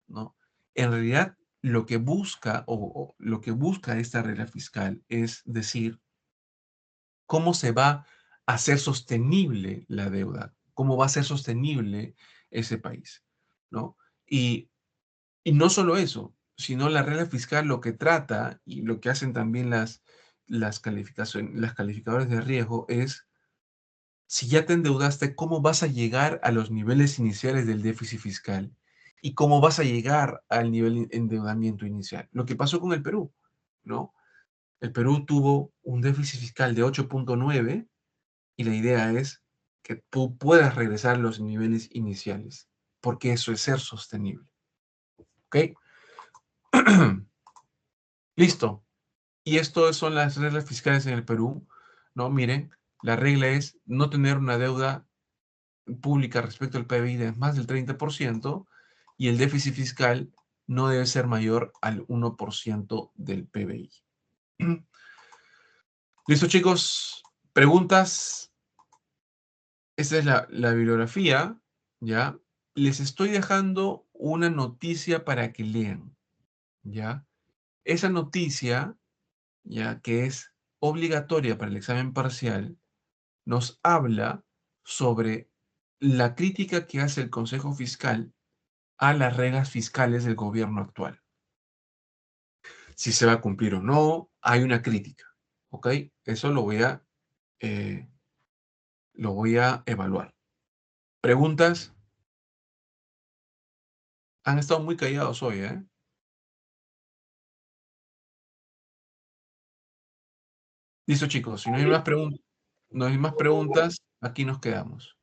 ¿no? En realidad, lo que busca o lo que busca esta regla fiscal es decir cómo se va a hacer sostenible la deuda, cómo va a ser sostenible ese país, ¿no? Y, y no solo eso, sino la regla fiscal lo que trata y lo que hacen también las calificaciones, las calificadores de riesgo es si ya te endeudaste, ¿cómo vas a llegar a los niveles iniciales del déficit fiscal? ¿Y cómo vas a llegar al nivel de endeudamiento inicial? Lo que pasó con el Perú, ¿no? El Perú tuvo un déficit fiscal de 8.9 y la idea es que tú puedas regresar a los niveles iniciales, porque eso es ser sostenible. ¿Ok? Listo. Y esto son las reglas fiscales en el Perú, ¿no? Miren, la regla es no tener una deuda pública respecto al PBI de más del 30% y el déficit fiscal no debe ser mayor al 1% del PBI. Listo, chicos. ¿Preguntas? Esta es la bibliografía, ¿ya? Les estoy dejando una noticia para que lean, ¿ya? Esa noticia, ya que es obligatoria para el examen parcial, nos habla sobre la crítica que hace el Consejo Fiscal a las reglas fiscales del gobierno actual. Si se va a cumplir o no, hay una crítica, ¿ok? Eso lo voy a evaluar. ¿Preguntas? Han estado muy callados hoy, ¿eh? Listo, chicos. Si no hay más no hay más preguntas, aquí nos quedamos.